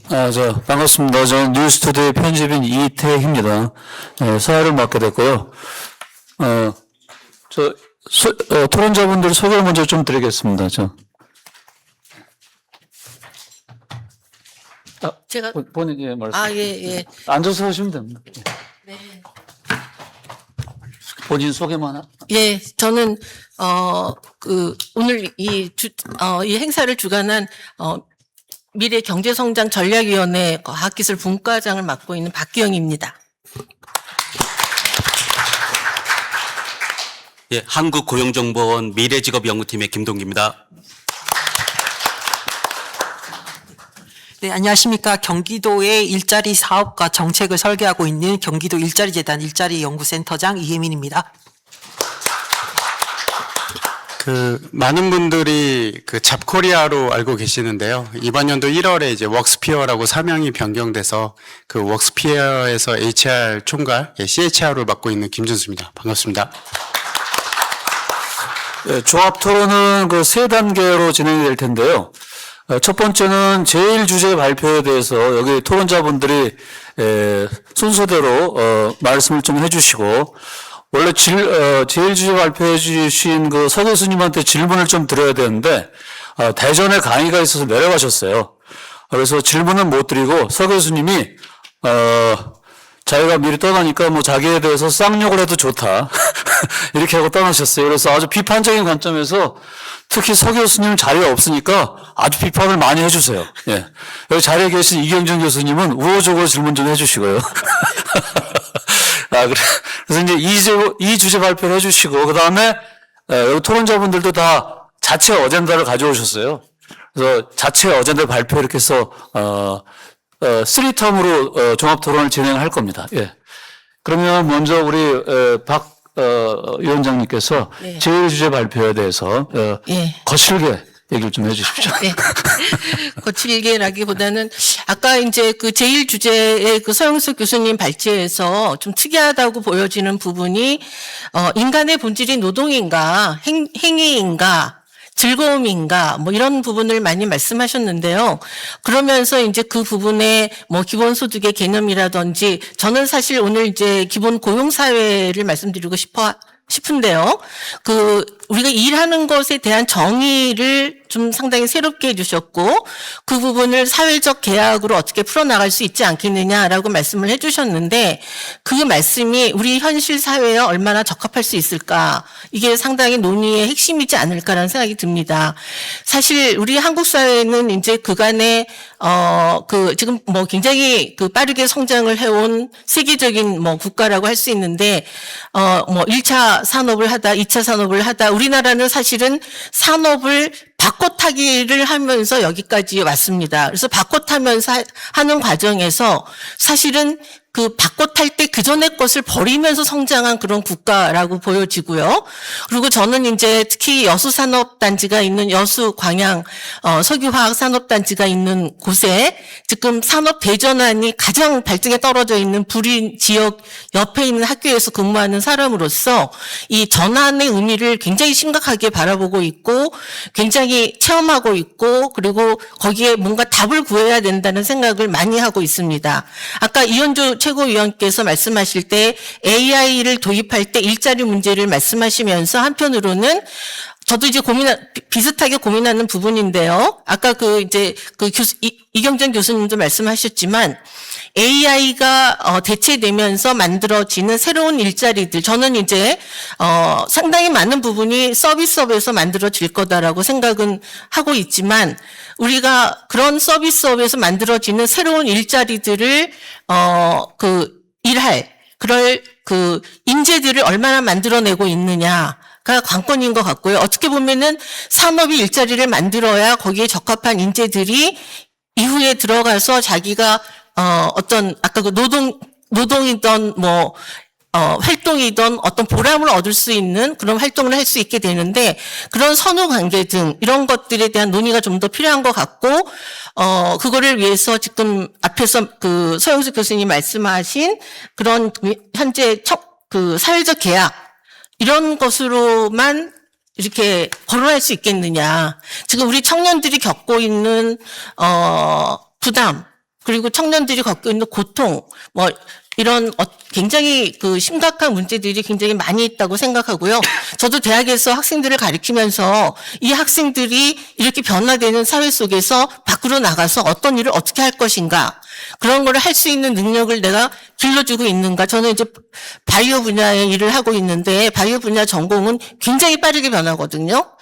반갑습니다. 저는 뉴스투데이 편집인 이태희입니다. 사회를 맡게 됐고요. 토론자분들 소개를 먼저 좀 드리겠습니다. 제가 본인이 말씀. 예. 앉아서 하시면 됩니다. 네. 본인 소개만. 예, 저는 오늘 이 행사를 주관한 미래 경제성장 전략위원회 과학기술 분과장을 맡고 있는 박기영입니다. 예, 한국고용정보원 미래직업연구팀의 김동기입니다. 네, 안녕하십니까. 경기도의 일자리 사업과 정책을 설계하고 있는 경기도 일자리재단 일자리연구센터장 이혜민입니다. 많은 분들이 잡코리아로 알고 계시는데요. 이번 연도 1월에 이제 웍스피어라고 사명이 변경돼서 그 웍스피어에서 HR 총괄, CHR을 맡고 있는 김준수입니다. 반갑습니다. 조합 토론은 세 단계로 진행이 될 텐데요. 첫 번째는 제1주제 발표에 대해서 여기 토론자분들이 순서대로 말씀을 좀 해주시고, 원래 제1주제 발표해 주신 서 교수님한테 질문을 좀 드려야 되는데 대전에 강의가 있어서 내려가셨어요. 그래서 질문은 못 드리고 서 교수님이 자기가 미리 떠나니까 자기에 대해서 쌍욕을 해도 좋다 이렇게 하고 떠나셨어요. 그래서 아주 비판적인 관점에서 특히 서 교수님 자리에 없으니까 아주 비판을 많이 해주세요. 예. 여기 자리에 계신 이경준 교수님은 우호적으로 질문 좀 해주시고요. 그래서 이제 이 주제 발표를 해주시고, 그 다음에 여기 토론자분들도 다 자체 어젠다를 가져오셨어요. 그래서 자체 어젠다 발표 이렇게 해서 3텀으로 종합 토론을 진행할 겁니다. 예. 그러면 먼저 우리 박 위원장님께서 네. 제1주제 발표에 대해서 거칠게 얘기를 좀 해주십시오. 네. 거칠게라기보다는 아까 이제 제1주제의 서영석 교수님 발제에서 좀 특이하다고 보여지는 부분이 인간의 본질이 노동인가 행위인가 즐거움인가 이런 부분을 많이 말씀하셨는데요. 그러면서 이제 그 부분에 기본소득의 개념이라든지, 저는 사실 오늘 이제 기본 고용사회를 말씀드리고 싶은데요. 우리가 일하는 것에 대한 정의를 좀 상당히 새롭게 해주셨고, 그 부분을 사회적 계약으로 어떻게 풀어나갈 수 있지 않겠느냐라고 말씀을 해주셨는데, 그 말씀이 우리 현실 사회에 얼마나 적합할 수 있을까, 이게 상당히 논의의 핵심이지 않을까라는 생각이 듭니다. 사실 우리 한국 사회는 이제 그간에 지금 굉장히 빠르게 성장을 해온 세계적인 국가라고 할 수 있는데, 1차 산업을 하다, 2차 산업을 하다, 우리나라는 사실은 산업을 바꿔타기를 하면서 여기까지 왔습니다. 그래서 바꿔타면서 하는 과정에서 사실은 바꿔탈 때 그전의 것을 버리면서 성장한 그런 국가라고 보여지고요. 그리고 저는 이제 특히 여수산업단지가 있는 여수광양 석유화학산업단지가 있는 곳에 지금 산업대전환이 가장 발등에 떨어져 있는 불인 지역 옆에 있는 학교에서 근무하는 사람으로서 이 전환의 의미를 굉장히 심각하게 바라보고 있고 굉장히 체험하고 있고, 그리고 거기에 뭔가 답을 구해야 된다는 생각을 많이 하고 있습니다. 아까 이현주 최고위원께서 말씀하실 때 AI를 도입할 때 일자리 문제를 말씀하시면서 한편으로는 저도 이제 비슷하게 고민하는 부분인데요. 아까 이경준 교수님도 말씀하셨지만 AI가 대체되면서 만들어지는 새로운 일자리들, 저는 이제 상당히 많은 부분이 서비스업에서 만들어질 거다라고 생각은 하고 있지만, 우리가 그런 서비스업에서 만들어지는 새로운 일자리들을 그럴 인재들을 얼마나 만들어내고 있느냐가 관건인 것 같고요. 어떻게 보면은 산업이 일자리를 만들어야 거기에 적합한 인재들이 이후에 들어가서 자기가 아까 노동이던 활동이던 어떤 보람을 얻을 수 있는 그런 활동을 할 수 있게 되는데, 그런 선후 관계 등 이런 것들에 대한 논의가 좀 더 필요한 것 같고, 그거를 위해서 지금 앞에서 서영수 교수님 말씀하신 그런 현재 사회적 계약 이런 것으로만 이렇게 거론할 수 있겠느냐. 지금 우리 청년들이 겪고 있는 부담, 그리고 청년들이 겪고 있는 고통, 뭐 이런 굉장히 그 심각한 문제들이 굉장히 많이 있다고 생각하고요. 저도 대학에서 학생들을 가르치면서 이 학생들이 이렇게 변화되는 사회 속에서 밖으로 나가서 어떤 일을 어떻게 할 것인가, 그런 거를 할 수 있는 능력을 내가 길러주고 있는가. 저는 이제 바이오 분야의 일을 하고 있는데 바이오 분야 전공은 굉장히 빠르게 변하거든요.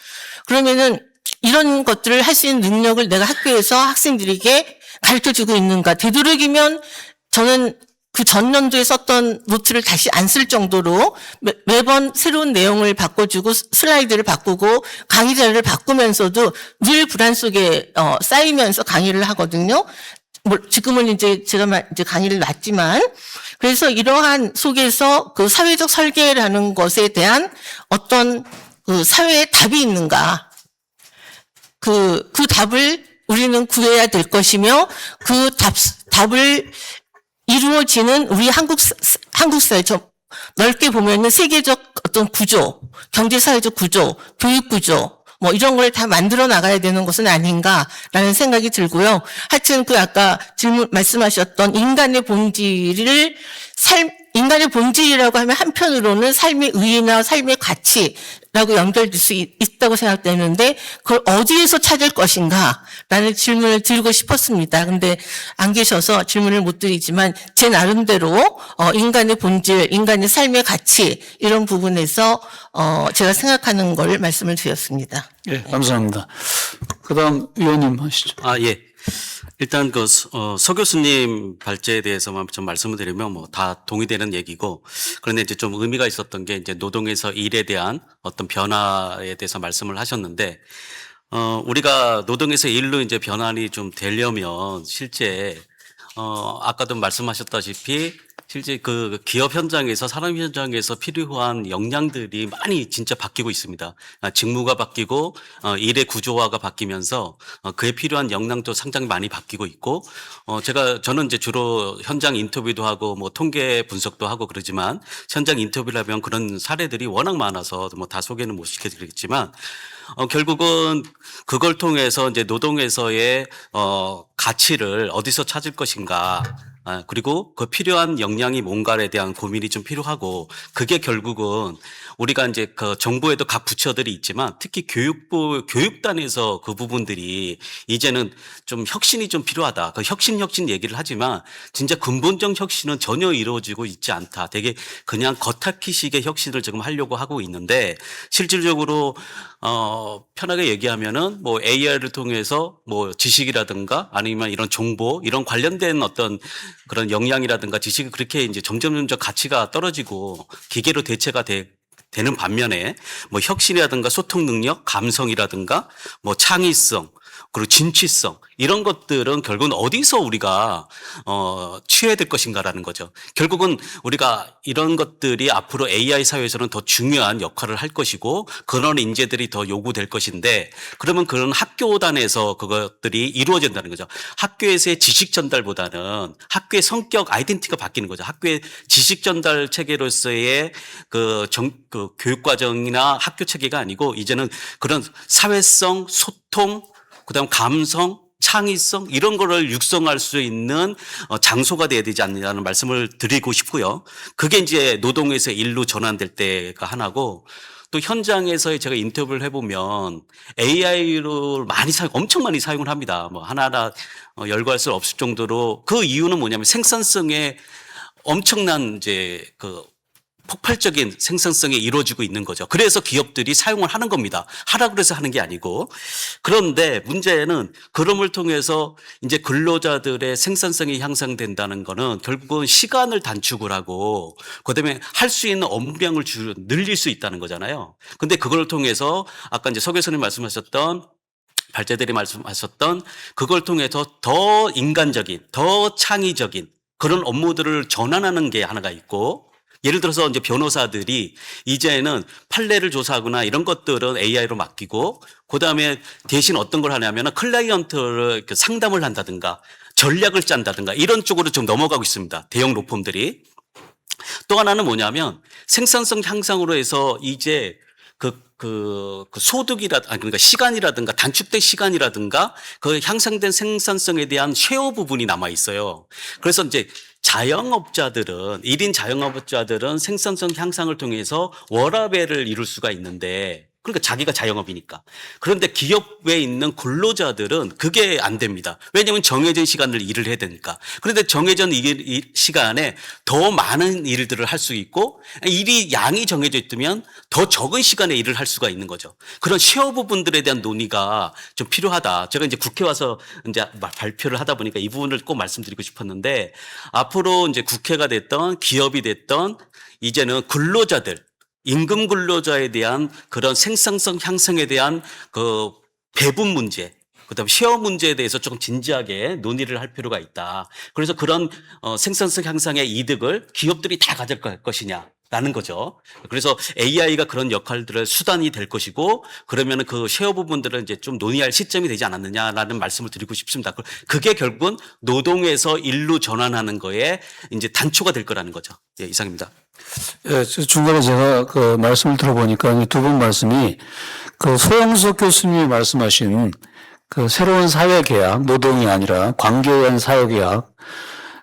그러면은 이런 것들을 할 수 있는 능력을 내가 학교에서 학생들에게 가르쳐주고 있는가. 되도록이면 저는 그 전년도에 썼던 노트를 다시 안 쓸 정도로 매번 새로운 내용을 바꿔주고 슬라이드를 바꾸고 강의 자료를 바꾸면서도 늘 불안 속에 쌓이면서 강의를 하거든요. 뭐 지금은 이제 제가 이제 강의를 놨지만, 그래서 이러한 속에서 그 사회적 설계라는 것에 대한 어떤 그 사회의 답이 있는가, 그 답을 우리는 구해야 될 것이며, 그 답을 이루어지는 우리 한국 사회, 넓게 보면은 세계적 어떤 구조, 경제사회적 구조, 교육 구조, 뭐 이런 걸 다 만들어 나가야 되는 것은 아닌가라는 생각이 들고요. 하여튼 그 아까 말씀하셨던 인간의 본질을 인간의 본질이라고 하면 한편으로는 삶의 의의나 삶의 가치라고 연결될 수 있다고 생각되는데, 그걸 어디에서 찾을 것인가라는 질문을 드리고 싶었습니다. 근데 안 계셔서 질문을 못 드리지만 제 나름대로 인간의 본질, 인간의 삶의 가치 이런 부분에서 제가 생각하는 걸 말씀을 드렸습니다. 예, 감사합니다. 그다음 위원님 하시죠. 예. 일단 서 교수님 발제에 대해서만 좀 말씀을 드리면 뭐 다 동의되는 얘기고, 그런데 이제 좀 의미가 있었던 게 이제 노동에서 일에 대한 어떤 변화에 대해서 말씀을 하셨는데, 우리가 노동에서 일로 이제 변환이 좀 되려면 실제 아까도 말씀하셨다시피 실제 그 기업 현장에서, 산업 현장에서 필요한 역량들이 많이 진짜 바뀌고 있습니다. 직무가 바뀌고 일의 구조화가 바뀌면서 그에 필요한 역량도 상당히 많이 바뀌고 있고, 저는 이제 주로 현장 인터뷰도 하고 뭐 통계 분석도 하고 그러지만, 현장 인터뷰를 하면 그런 사례들이 워낙 많아서 뭐 다 소개는 못 시켜드리겠지만, 결국은 그걸 통해서 이제 노동에서의 가치를 어디서 찾을 것인가, 그리고 그 필요한 역량이 뭔가에 대한 고민이 좀 필요하고, 그게 결국은 우리가 이제 그 정부에도 각 부처들이 있지만 특히 교육단에서 그 부분들이 이제는 좀 혁신이 좀 필요하다. 그 혁신 얘기를 하지만 진짜 근본적 혁신은 전혀 이루어지고 있지 않다. 되게 그냥 겉핥기식의 혁신을 지금 하려고 하고 있는데, 실질적으로 편하게 얘기하면은 뭐 AI를 통해서 뭐 지식이라든가 아니면 이런 정보, 이런 관련된 어떤 그런 역량이라든가 지식이 그렇게 이제 점점 가치가 떨어지고 기계로 대체가 되는 반면에 뭐 혁신이라든가 소통 능력, 감성이라든가 뭐 창의성, 그리고 진취성, 이런 것들은 결국은 어디서 우리가 취해야 될 것인가라는 거죠. 결국은 우리가 이런 것들이 앞으로 AI 사회에서는 더 중요한 역할을 할 것이고 그런 인재들이 더 요구될 것인데, 그러면 그런 학교단에서 그것들이 이루어진다는 거죠. 학교에서의 지식 전달보다는 학교의 성격, 아이덴티티가 바뀌는 거죠. 학교의 지식 전달 체계로서의 그 교육 과정이나 학교 체계가 아니고 이제는 그런 사회성, 소통, 그다음 감성, 창의성, 이런 거를 육성할 수 있는 장소가 돼야 되지 않느냐는 말씀을 드리고 싶고요. 그게 이제 노동에서 일로 전환될 때가 하나고, 또 현장에서 제가 인터뷰를 해보면 AI를 엄청 많이 사용을 합니다. 뭐 하나하나 열거할 수 없을 정도로. 그 이유는 뭐냐면 생산성에 엄청난 이제 폭발적인 생산성이 이루어지고 있는 거죠. 그래서 기업들이 사용을 하는 겁니다. 하라고 해서 하는 게 아니고. 그런데 문제는 그럼을 통해서 이제 근로자들의 생산성이 향상된다는 거는 결국은 시간을 단축을 하고 그다음에 할 수 있는 업무량을 늘릴 수 있다는 거잖아요. 근데 그걸 통해서 아까 이제 서 교수님 말씀하셨던, 발제들이 말씀하셨던 그걸 통해서 더 인간적인, 더 창의적인 그런 업무들을 전환하는 게 하나가 있고, 예를 들어서 이제 변호사들이 이제는 판례를 조사하거나 이런 것들은 AI로 맡기고, 그 다음에 대신 어떤 걸 하냐면 클라이언트를 상담을 한다든가 전략을 짠다든가 이런 쪽으로 좀 넘어가고 있습니다. 대형 로펌들이. 또 하나는 뭐냐면 생산성 향상으로 해서 이제 그 그러니까 시간이라든가 단축된 시간이라든가 그 향상된 생산성에 대한 쉐어 부분이 남아 있어요. 그래서 이제 자영업자들은 1인 자영업자들은 생산성 향상을 통해서 워라밸을 이룰 수가 있는데 그러니까 자기가 자영업이니까. 그런데 기업에 있는 근로자들은 그게 안 됩니다. 왜냐하면 정해진 시간을 일을 해야 되니까. 그런데 정해진 시간에 더 많은 일들을 할 수 있고 일이 양이 정해져 있으면 더 적은 시간에 일을 할 수가 있는 거죠. 그런 쉐어 부분들에 대한 논의가 좀 필요하다. 제가 이제 국회 와서 이제 발표를 하다 보니까 이 부분을 꼭 말씀드리고 싶었는데 앞으로 이제 국회가 됐던 기업이 됐던 이제는 근로자들 임금 근로자에 대한 그런 생산성 향상에 대한 그 배분 문제, 그다음 쉐어 문제에 대해서 조금 진지하게 논의를 할 필요가 있다. 그래서 그런 생산성 향상의 이득을 기업들이 다 가져갈 것이냐라는 거죠. 그래서 AI가 그런 역할들을 수단이 될 것이고 그러면은 그 쉐어 부분들을 이제 좀 논의할 시점이 되지 않았느냐라는 말씀을 드리고 싶습니다. 그게 결국은 노동에서 일로 전환하는 거에 이제 단초가 될 거라는 거죠. 예, 이상입니다. 예, 중간에 제가 그 말씀을 들어보니까 두 분 말씀이 그 소영석 교수님이 말씀하신 그 새로운 사회계약, 노동이 아니라 관계에 의한 사회계약,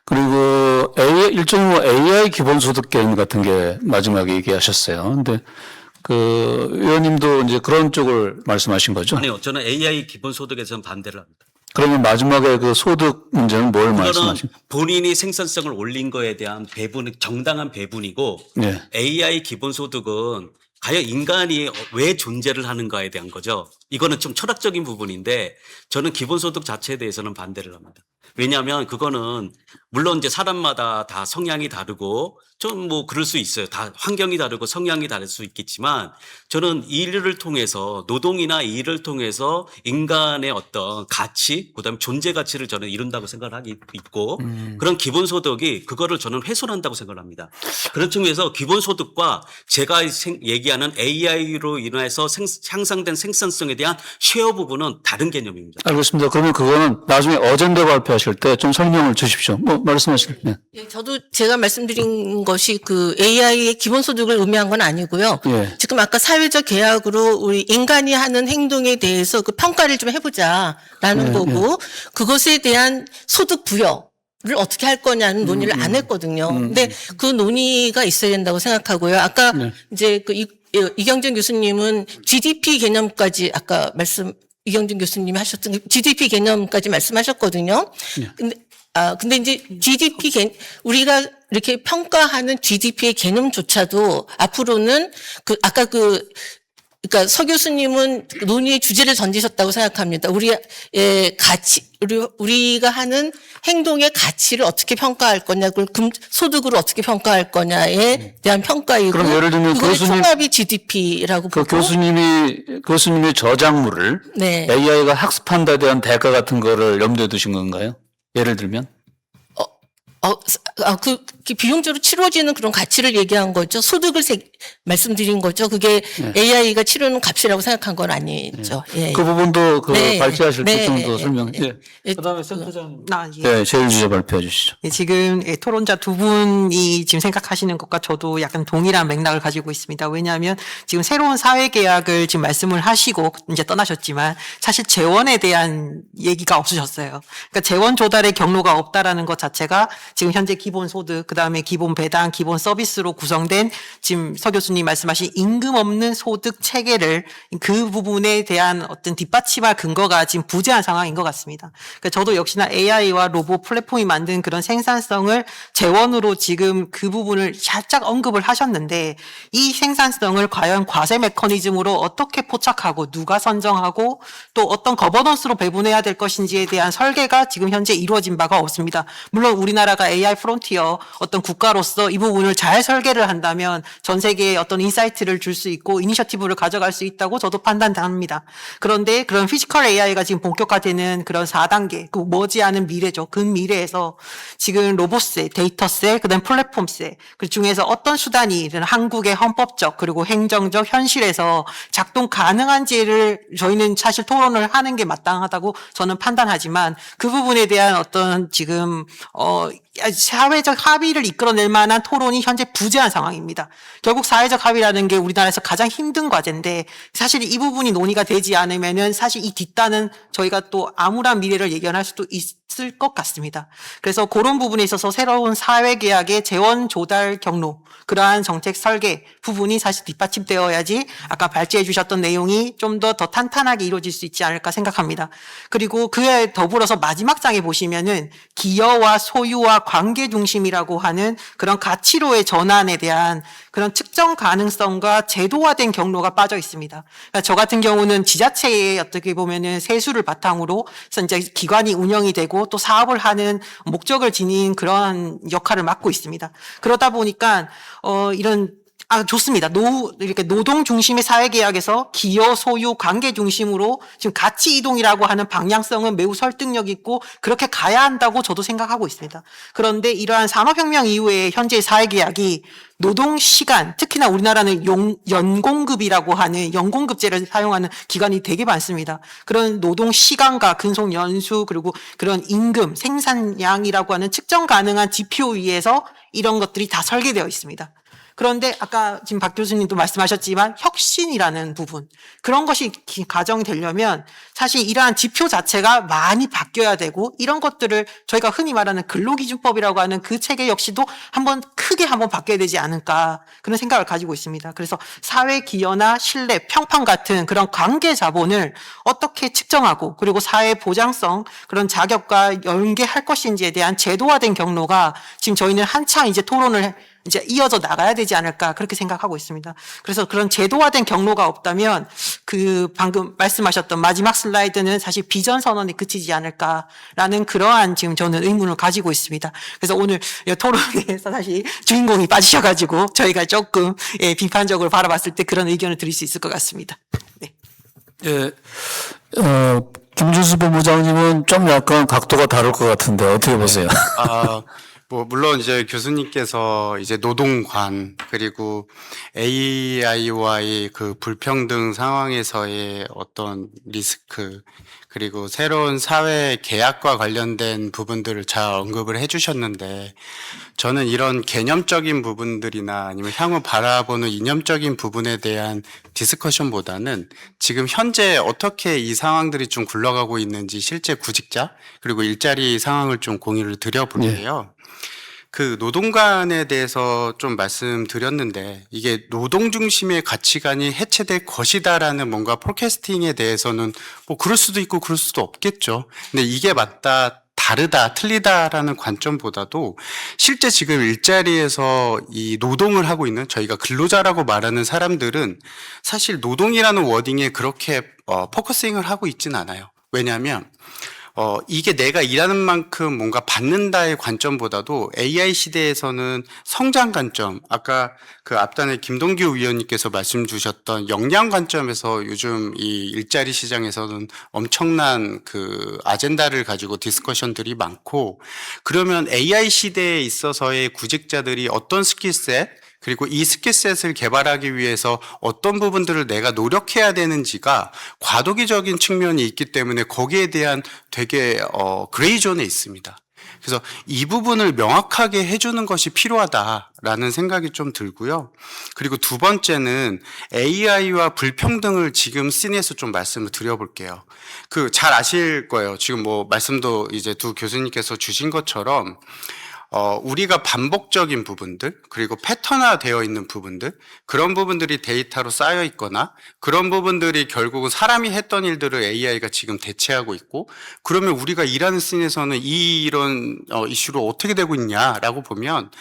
그리고 일종의 AI 기본소득 개념 같은 게 마지막에 얘기하셨어요. 근데 그 의원님도 이제 그런 쪽을 말씀하신 거죠? 아니요, 저는 AI 기본소득에서는 반대를 합니다. 그러면 마지막에 그 소득 문제는 뭘 그거는 말씀하신? 본인이 생산성을 올린 거에 대한 배분, 정당한 배분이고 네. AI 기본소득은 과연 인간이 왜 존재를 하는가에 대한 거죠. 이거는 좀 철학적인 부분인데 저는 기본소득 자체에 대해서는 반대를 합니다. 왜냐하면 그거는 물론 이제 사람마다 다 성향이 다르고 좀 뭐 그럴 수 있어요. 다 환경이 다르고 성향이 다를 수 있겠지만 저는 일을 통해서 노동이나 일을 통해서 인간의 어떤 가치, 그다음에 존재 가치를 저는 이룬다고 생각을 하기 있고 그런 기본소득이 그거를 저는 훼손한다고 생각을 합니다. 그런 측면에서 기본소득과 제가 얘기하는 AI로 인해서 향상된 생산성에 대한 쉐어 부분은 다른 개념입니다. 알겠습니다. 그러면 그거는 나중에 어젠다 발표하실 때 좀 설명을 주십시오. 뭐 말씀하실 때. 예, 저도 제가 말씀드린 것이 그 AI의 기본소득을 의미한 건 아니고요. 예. 지금 아까 사회적 계약으로 우리 인간이 하는 행동에 대해서 그 평가를 좀 해보자라는 거고 그것에 대한 소득 부여 를 어떻게 할 거냐는 논의를 안 했거든요. 근데 그 논의가 있어야 된다고 생각하고요. 아까 이제 그 이경준 교수님은 GDP 개념까지 아까 이경준 교수님이 하셨던 GDP 개념까지 말씀하셨거든요. 근데 이제 우리가 이렇게 평가하는 GDP의 개념조차도 앞으로는 그러니까 서 교수님은 논의의 주제를 던지셨다고 생각합니다. 우리가 하는 행동의 가치를 어떻게 평가할 거냐고, 소득으로 어떻게 평가할 거냐에 대한 평가이고, 그럼 예를 들면 그거의 교수님, 총합이 GDP라고 그 보고, 교수님의 저작물을 네. AI가 학습한 데 대한 대가 같은 거를 염두에 두신 건가요? 예를 들면? 그 비용적으로 치러지는 그런 가치를 얘기한 거죠. 소득을 말씀드린 거죠. 그게 AI가 치르는 값이라고 생각한 건 아니죠. 예. 그 부분도 네. 발표하실 때 네. 좀 더 설명. 예. 예. 그다음에 센터장. 예. 네, 제일 주제 발표해 주시죠. 예, 지금 토론자 두 분이 지금 생각하시는 것과 저도 약간 동일한 맥락을 가지고 있습니다. 왜냐하면 지금 새로운 사회계약을 지금 말씀을 하시고 이제 떠나셨지만 사실 재원에 대한 얘기가 없으셨어요. 그러니까 재원 조달의 경로가 없다라는 것 자체가 지금 현재 기본소득, 그다음에 기본 배당, 기본 서비스로 구성된 지금 서 교수님 말씀하신 임금 없는 소득 체계를 그 부분에 대한 어떤 뒷받침할 근거가 지금 부재한 상황인 것 같습니다. 그러니까 저도 역시나 AI와 로봇 플랫폼이 만든 그런 생산성을 재원으로 지금 그 부분을 살짝 언급을 하셨는데 이 생산성을 과연 과세 메커니즘으로 어떻게 포착하고 누가 선정하고 또 어떤 거버넌스로 배분해야 될 것인지에 대한 설계가 지금 현재 이루어진 바가 없습니다. 물론 우리나라가 AI 프론티어 어떤 국가로서 이 부분을 잘 설계를 한다면 전 세계에 어떤 인사이트를 줄 수 있고 이니셔티브를 가져갈 수 있다고 저도 판단합니다. 그런데 그런 피지컬 AI가 지금 본격화되는 그런 4단계, 그 머지않은 미래죠. 그 미래에서 지금 로봇세, 데이터세, 그다음 플랫폼세, 그 중에서 어떤 수단이 한국의 헌법적 그리고 행정적 현실에서 작동 가능한지를 저희는 사실 토론을 하는 게 마땅하다고 저는 판단하지만 그 부분에 대한 어떤 지금 사회적 합의 합의를 이끌어낼 만한 토론이 현재 부재한 상황입니다. 결국 사회적 합의라는 게 우리나라에서 가장 힘든 과제인데 사실 이 부분이 논의가 되지 않으면은 사실 이 뒷단은 저희가 또 암울한 미래를 예견할 수도 있을 것 같습니다. 그래서 그런 부분에 있어서 새로운 사회계약의 재원 조달 경로, 그러한 정책 설계 부분이 사실 뒷받침되어야지 아까 발제해 주셨던 내용이 좀 더 탄탄하게 이루어질 수 있지 않을까 생각합니다. 그리고 그에 더불어서 마지막 장에 보시면은 기여와 소유와 관계 중심이라고 하는 그런 가치로의 전환에 대한 그런 측정 가능성과 제도화된 경로가 빠져 있습니다. 그러니까 저 같은 경우는 지자체에 어떻게 보면은 세수를 바탕으로 해서 이제 기관이 운영이 되고 또 사업을 하는 목적을 지닌 그런 역할을 맡고 있습니다. 그러다 보니까 이런 좋습니다. 이렇게 노동 중심의 사회계약에서 기여, 소유, 관계 중심으로 지금 가치 이동이라고 하는 방향성은 매우 설득력 있고 그렇게 가야 한다고 저도 생각하고 있습니다. 그런데 이러한 산업혁명 이후에 현재 사회계약이 노동시간, 특히나 우리나라는 연공급이라고 하는 연공급제를 사용하는 기관이 되게 많습니다. 그런 노동시간과 근속연수 그리고 그런 임금, 생산량이라고 하는 측정 가능한 지표 위에서 이런 것들이 다 설계되어 있습니다. 그런데 아까 지금 박 교수님도 말씀하셨지만 혁신이라는 부분, 그런 것이 가정이 되려면 사실 이러한 지표 자체가 많이 바뀌어야 되고 이런 것들을 저희가 흔히 말하는 근로기준법이라고 하는 그 체계 역시도 크게 한번 바뀌어야 되지 않을까 그런 생각을 가지고 있습니다. 그래서 사회 기여나 신뢰, 평판 같은 그런 관계 자본을 어떻게 측정하고 그리고 사회 보장성 그런 자격과 연계할 것인지에 대한 제도화된 경로가 지금 저희는 한창 이제 토론을 이제 이어져 나가야 되지 않을까 그렇게 생각하고 있습니다. 그래서 그런 제도화된 경로가 없다면 그 방금 말씀하셨던 마지막 슬라이드는 사실 비전 선언에 그치지 않을까라는 그러한 지금 저는 의문을 가지고 있습니다. 그래서 오늘 토론에서 사실 주인공이 빠지셔가지고 저희가 조금 비판적으로 바라봤을 때 그런 의견을 드릴 수 있을 것 같습니다. 네. 예, 김준수 본부장님은 좀 약간 각도가 다를 것 같은데 어떻게 보세요? 물론 이제 교수님께서 이제 노동관 그리고 AI와의 그 불평등 상황에서의 어떤 리스크 그리고 새로운 사회 계약과 관련된 부분들을 잘 언급을 해주셨는데 저는 이런 개념적인 부분들이나 아니면 향후 바라보는 이념적인 부분에 대한 디스커션보다는 지금 현재 어떻게 이 상황들이 좀 굴러가고 있는지 실제 구직자 그리고 일자리 상황을 좀 공유를 드려볼게요. 그 노동관에 대해서 좀 말씀드렸는데 이게 노동 중심의 가치관이 해체될 것이다라는 뭔가 포캐스팅에 대해서는 뭐 그럴 수도 있고 그럴 수도 없겠죠. 근데 이게 맞다, 다르다, 틀리다라는 관점보다도 실제 지금 일자리에서 이 노동을 하고 있는 저희가 근로자라고 말하는 사람들은 사실 노동이라는 워딩에 그렇게 포커싱을 하고 있진 않아요. 왜냐하면 이게 내가 일하는 만큼 뭔가 받는다의 관점보다도 AI 시대에서는 성장 관점, 아까 그 앞단에 김동규 위원님께서 말씀 주셨던 역량 관점에서 요즘 이 일자리 시장에서는 엄청난 그 아젠다를 가지고 디스커션들이 많고, 그러면 AI 시대에 있어서의 구직자들이 어떤 스킬셋, 그리고 이 스킬셋을 개발하기 위해서 어떤 부분들을 내가 노력해야 되는지가 과도기적인 측면이 있기 때문에 거기에 대한 되게 그레이존에 있습니다. 그래서 이 부분을 명확하게 해주는 것이 필요하다라는 생각이 좀 들고요. 그리고 두 번째는 AI와 불평등을 지금 씬에서 좀 말씀을 드려볼게요. 그 잘 아실 거예요. 지금 뭐 말씀도 이제 두 교수님께서 주신 것처럼 우리가 반복적인 부분들, 그리고 패턴화 되어 있는 부분들, 그런 부분들이 데이터로 쌓여 있거나, 그런 부분들이 결국은 사람이 했던 일들을 AI가 지금 대체하고 있고, 그러면 우리가 일하는 씬에서는 이런 이슈로 어떻게 되고 있냐라고 보면,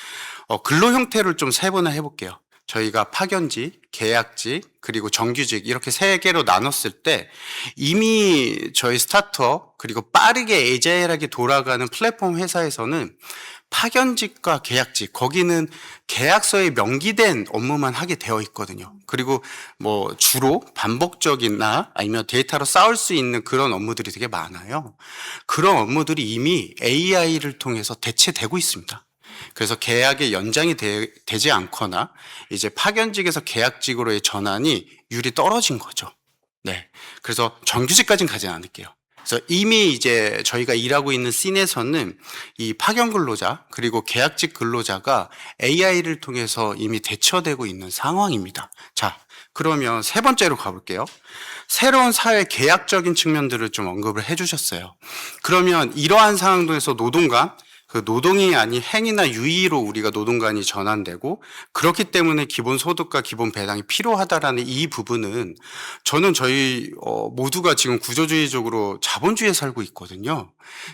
근로 형태를 좀 세분화 해볼게요. 저희가 파견직, 계약직, 그리고 정규직 이렇게 세 개로 나눴을 때 이미 저희 스타트업, 그리고 빠르게 에자일하게 돌아가는 플랫폼 회사에서는 파견직과 계약직, 거기는 계약서에 명기된 업무만 하게 되어 있거든요. 그리고 뭐 주로 반복적이나 아니면 데이터로 쌓을 수 있는 그런 업무들이 되게 많아요. 그런 업무들이 이미 AI를 통해서 대체되고 있습니다. 그래서 계약의 연장이 되지 않거나 이제 파견직에서 계약직으로의 전환이 율이 떨어진 거죠. 네. 그래서 정규직까지는 가지 않을게요. 그래서 이미 이제 저희가 일하고 있는 씬에서는 이 파견 근로자 그리고 계약직 근로자가 AI를 통해서 이미 대처되고 있는 상황입니다. 자, 그러면 세 번째로 가볼게요. 새로운 사회 계약적인 측면들을 좀 언급을 해주셨어요. 그러면 이러한 상황에서 노동간, 그 노동이 아닌 행위나 유의로 우리가 노동간이 전환되고 그렇기 때문에 기본소득과 기본배당이 필요하다라는 이 부분은 저는 저희 모두가 지금 구조주의적으로 자본주의에 살고 있거든요.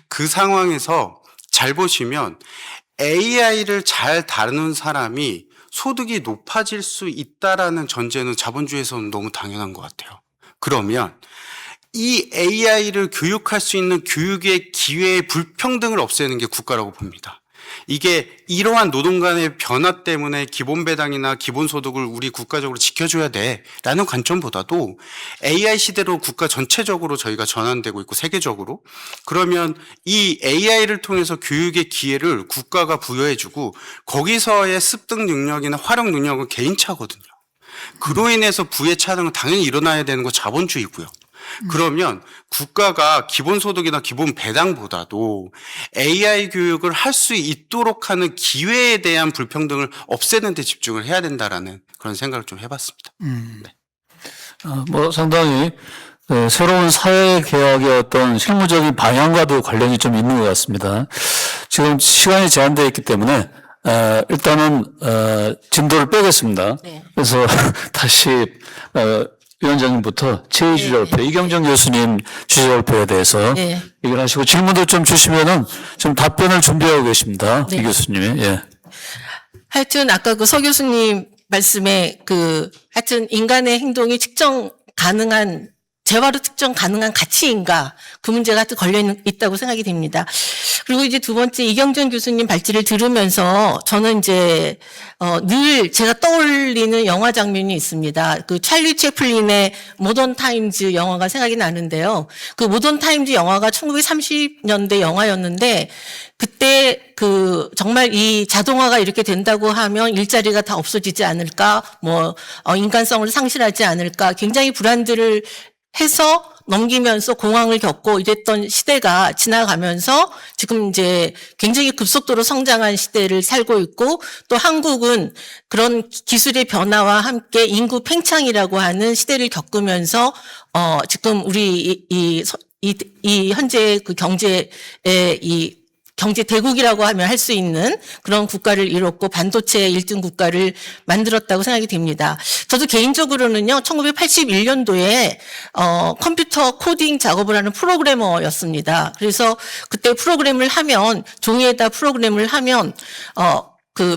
그 상황에서 잘 보시면 AI를 잘 다루는 사람이 소득이 높아질 수 있다라는 전제는 자본주의에서는 너무 당연한 것 같아요. 그러면 이 AI를 교육할 수 있는 교육의 기회의 불평등을 없애는 게 국가라고 봅니다. 이게 이러한 노동 간의 변화 때문에 기본배당이나 기본소득을 우리 국가적으로 지켜줘야 돼라는 관점보다도 AI 시대로 국가 전체적으로 저희가 전환되고 있고 세계적으로 그러면 이 AI를 통해서 교육의 기회를 국가가 부여해주고 거기서의 습득 능력이나 활용 능력은 개인차거든요. 그로 인해서 부의 차등은 당연히 일어나야 되는 거 자본주의고요. 그러면 국가가 기본소득이나 기본배당보다도 AI 교육을 할 수 있도록 하는 기회에 대한 불평등을 없애는 데 집중을 해야 된다라는 그런 생각을 좀 해봤습니다. 상당히 새로운 사회개혁의 어떤 실무적인 방향과도 관련이 좀 있는 것 같습니다. 지금 시간이 제한되어 있기 때문에 일단은 진도를 빼겠습니다. 네. 그래서 다시 위원장님부터 제2주제발표 이경정 교수님 주제발표에 대해서 네. 얘기를 하시고 질문도 좀 주시면은 지금 답변을 준비하고 계십니다. 네. 이 교수님이. 예. 하여튼 아까 그 서 교수님 말씀에 하여튼 인간의 행동이 측정 가능한 재화로 측정 가능한 가치인가 그 문제가 하여튼 걸려 있다고 생각이 됩니다. 그리고 이제 두 번째 이경정 교수님 발제를 들으면서 저는 이제 늘 제가 떠올리는 영화 장면이 있습니다. 그 찰리 채플린의 모던 타임즈 영화가 생각이 나는데요. 그 모던 타임즈 영화가 1930년대 영화였는데 그때 정말 이 자동화가 이렇게 된다고 하면 일자리가 다 없어지지 않을까, 인간성을 상실하지 않을까, 굉장히 불안들을 해서 넘기면서 공황을 겪고 이랬던 시대가 지나가면서 지금 이제 굉장히 급속도로 성장한 시대를 살고 있고 또 한국은 그런 기술의 변화와 함께 인구 팽창이라고 하는 시대를 겪으면서 지금 우리 이 현재 그 경제의 경제 대국이라고 하면 할 수 있는 그런 국가를 이뤘고 반도체 1등 국가를 만들었다고 생각이 됩니다. 저도 개인적으로는요, 1981년도에 컴퓨터 코딩 작업을 하는 프로그래머였습니다. 그래서 그때 프로그램을 하면 종이에다 프로그램을 하면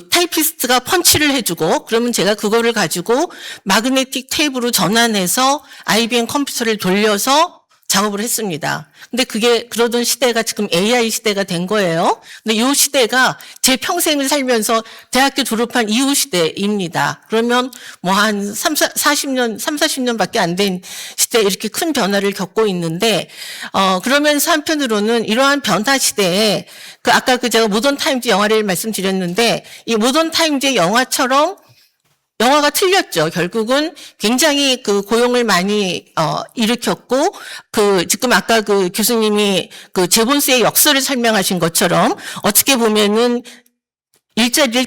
타이피스트가 펀치를 해주고 그러면 제가 그거를 가지고 마그네틱 테이프로 전환해서 IBM 컴퓨터를 돌려서 작업을 했습니다. 근데 그러던 시대가 지금 AI 시대가 된 거예요. 근데 이 시대가 제 평생을 살면서 대학교 졸업한 이후 시대입니다. 그러면 한 40년밖에 안 된 시대에 이렇게 큰 변화를 겪고 있는데, 그러면서 한편으로는 이러한 변화 시대에 아까 제가 모던 타임즈 영화를 말씀드렸는데, 이 모던 타임즈의 영화처럼 영화가 틀렸죠. 결국은 굉장히 고용을 많이 일으켰고 지금 아까 교수님이 제본스의 역설을 설명하신 것처럼 어떻게 보면은 일자리를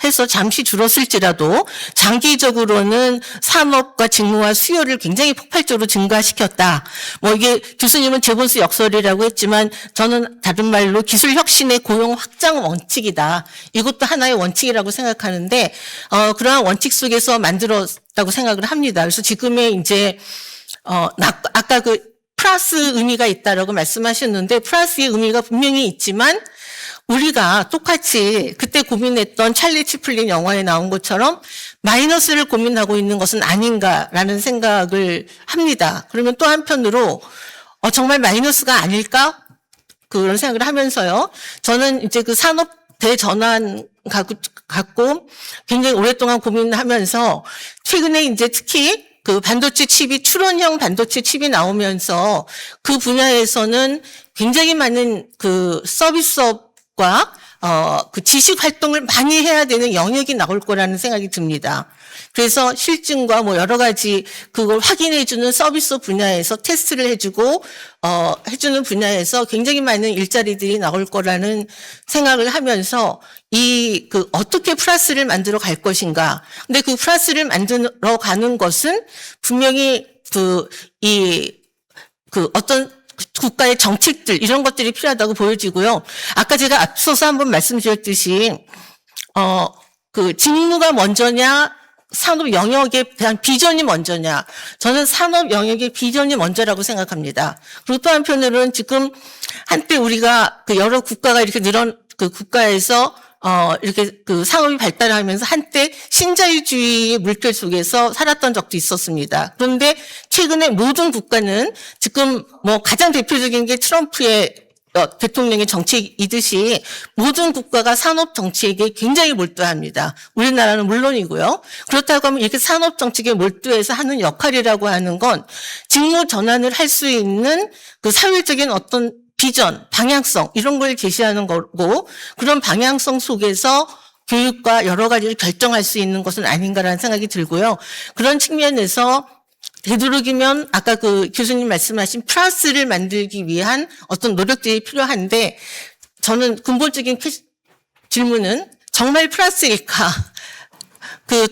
해서 잠시 줄었을지라도 장기적으로는 산업과 직무와 수요를 굉장히 폭발적으로 증가시켰다. 이게 교수님은 제본스 역설이라고 했지만 저는 다른 말로 기술 혁신의 고용 확장 원칙이다. 이것도 하나의 원칙이라고 생각하는데 그러한 원칙 속에서 만들었다고 생각을 합니다. 그래서 지금의 이제 아까 플러스 의미가 있다라고 말씀하셨는데 플러스의 의미가 분명히 있지만 우리가 똑같이 그때 고민했던 찰리 채플린 영화에 나온 것처럼 마이너스를 고민하고 있는 것은 아닌가라는 생각을 합니다. 그러면 또 한편으로 정말 마이너스가 아닐까? 그런 생각을 하면서요. 저는 이제 산업 대전환 갖고 굉장히 오랫동안 고민하면서 최근에 이제 특히 반도체 칩이 추론형 반도체 칩이 나오면서 그 분야에서는 굉장히 많은 서비스업과 그 지식 활동을 많이 해야 되는 영역이 나올 거라는 생각이 듭니다. 그래서 실증과 뭐 여러 가지 그걸 확인해주는 서비스 분야에서 테스트를 해주고, 해주는 분야에서 굉장히 많은 일자리들이 나올 거라는 생각을 하면서 어떻게 플러스를 만들어 갈 것인가. 근데 그 플러스를 만들어 가는 것은 분명히 어떤 국가의 정책들 이런 것들이 필요하다고 보여지고요. 아까 제가 앞서서 한번 말씀드렸듯이 직무가 먼저냐 산업 영역에 대한 비전이 먼저냐. 저는 산업 영역의 비전이 먼저라고 생각합니다. 그리고 또 한편으로는 지금 한때 우리가 여러 국가가 이렇게 국가에서 이렇게 상업이 발달하면서 한때 신자유주의의 물결 속에서 살았던 적도 있었습니다. 그런데 최근에 모든 국가는 지금 뭐 가장 대표적인 게 트럼프의 대통령의 정책이듯이 모든 국가가 산업 정책에 굉장히 몰두합니다. 우리나라는 물론이고요. 그렇다고 하면 이렇게 산업 정책에 몰두해서 하는 역할이라고 하는 건 직무 전환을 할 수 있는 그 사회적인 어떤 비전, 방향성 이런 걸 제시하는 거고 그런 방향성 속에서 교육과 여러 가지를 결정할 수 있는 것은 아닌가라는 생각이 들고요. 그런 측면에서 되도록이면 아까 교수님 말씀하신 플러스를 만들기 위한 어떤 노력들이 필요한데 저는 근본적인 질문은 정말 플러스일까?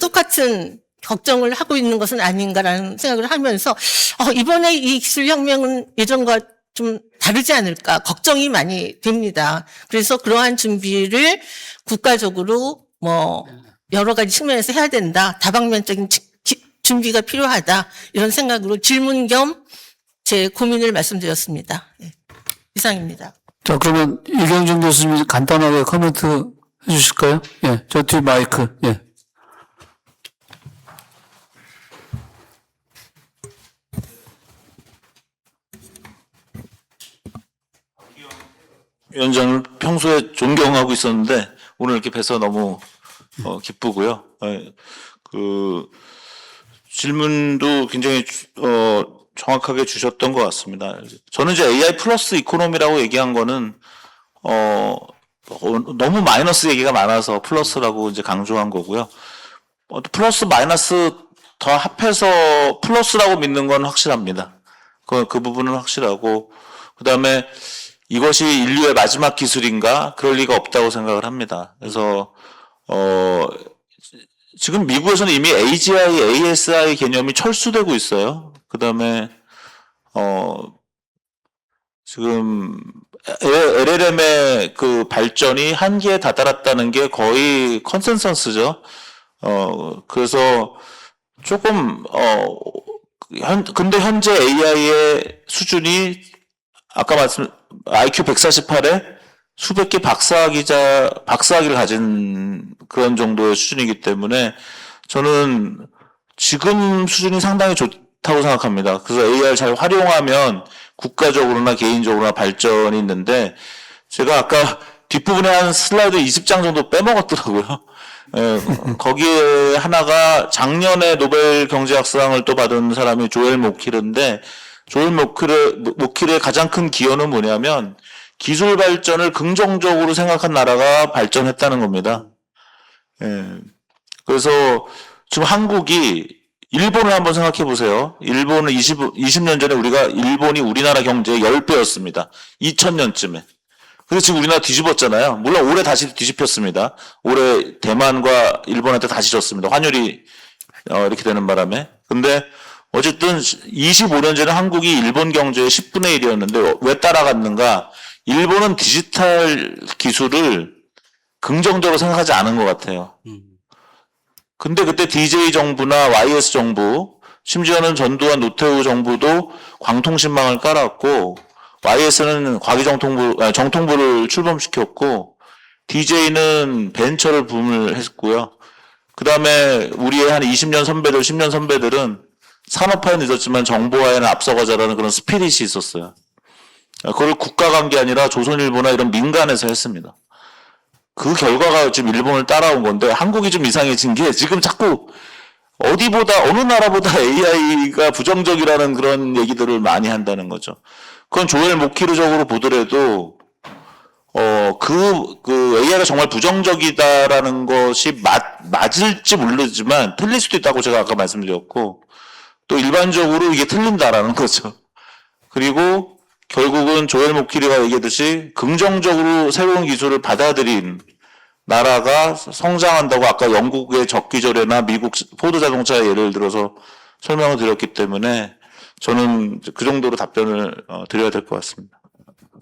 똑같은 걱정을 하고 있는 것은 아닌가라는 생각을 하면서 이번에 이 기술혁명은 예전과 좀 다르지 않을까 걱정이 많이 됩니다. 그래서 그러한 준비를 국가적으로 뭐 여러 가지 측면에서 해야 된다. 다방면적인 준비가 필요하다. 이런 생각으로 질문 겸 제 고민을 말씀드렸습니다. 네. 이상입니다. 자, 그러면 이경준 교수님 간단하게 코멘트 해주실까요? 예, 저 뒤 마이크. 예. 위원장을 평소에 존경하고 있었는데 오늘 이렇게 뵈서 너무 기쁘고요. 질문도 굉장히 정확하게 주셨던 것 같습니다. 저는 이제 AI 플러스 이코노미라고 얘기한 거는 너무 마이너스 얘기가 많아서 플러스라고 이제 강조한 거고요. 플러스 마이너스 더 합해서 플러스라고 믿는 건 확실합니다. 그 부분은 확실하고 그다음에 이것이 인류의 마지막 기술인가? 그럴 리가 없다고 생각을 합니다. 그래서 지금 미국에서는 이미 AGI, ASI 개념이 철수되고 있어요. 그다음에 지금 LLM의 발전이 한계에 다다랐다는 게 거의 컨센서스죠. 그래서 조금 근데 현재 AI의 수준이 아까 IQ 148에 수백 개 박사학위를 가진 그런 정도의 수준이기 때문에 저는 지금 수준이 상당히 좋다고 생각합니다. 그래서 AI를 잘 활용하면 국가적으로나 개인적으로나 발전이 있는데 제가 아까 뒷부분에 한 슬라이드 20장 정도 빼먹었더라고요. 거기에 하나가 작년에 노벨 경제학상을 또 받은 사람이 조엘 모키르인데 조엘 모키르의 가장 큰 기여는 뭐냐면 기술 발전을 긍정적으로 생각한 나라가 발전했다는 겁니다. 그래서 지금 한국이 일본을 한번 생각해 보세요. 일본은 20년 전에 일본이 우리나라 경제의 10배였습니다. 2000년쯤에. 그래서 지금 우리나라 뒤집었잖아요. 물론 올해 다시 뒤집혔습니다. 올해 대만과 일본한테 다시 졌습니다. 환율이 이렇게 되는 바람에. 근데 어쨌든 25년 전에 한국이 일본 경제의 10분의 1이었는데 왜 따라갔는가? 일본은 디지털 기술을 긍정적으로 생각하지 않은 것 같아요. 근데 그때 DJ 정부나 YS 정부, 심지어는 전두환 노태우 정부도 광통신망을 깔았고 YS는 정통부를 출범시켰고 DJ는 벤처를 붐을 했고요. 그 다음에 우리의 한 20년 선배들, 10년 선배들은 산업화에 늦었지만 정보화에는 앞서가자라는 그런 스피릿이 있었어요. 그걸 국가가 한 게 아니라 조선일보나 이런 민간에서 했습니다. 그 결과가 지금 일본을 따라온 건데 한국이 좀 이상해진 게 지금 자꾸 어느 나라보다 AI가 부정적이라는 그런 얘기들을 많이 한다는 거죠. 그건 조엘 모키르적으로 보더라도 그 AI가 정말 부정적이다라는 것이 맞을지 모르지만 틀릴 수도 있다고 제가 아까 말씀드렸고, 또 일반적으로 이게 틀린다라는 거죠. 그리고 결국은 조엘 모키리가 얘기했듯이 긍정적으로 새로운 기술을 받아들인 나라가 성장한다고 아까 영국의 적기조례나 미국 포드 자동차의 예를 들어서 설명을 드렸기 때문에 저는 그 정도로 답변을 드려야 될 것 같습니다.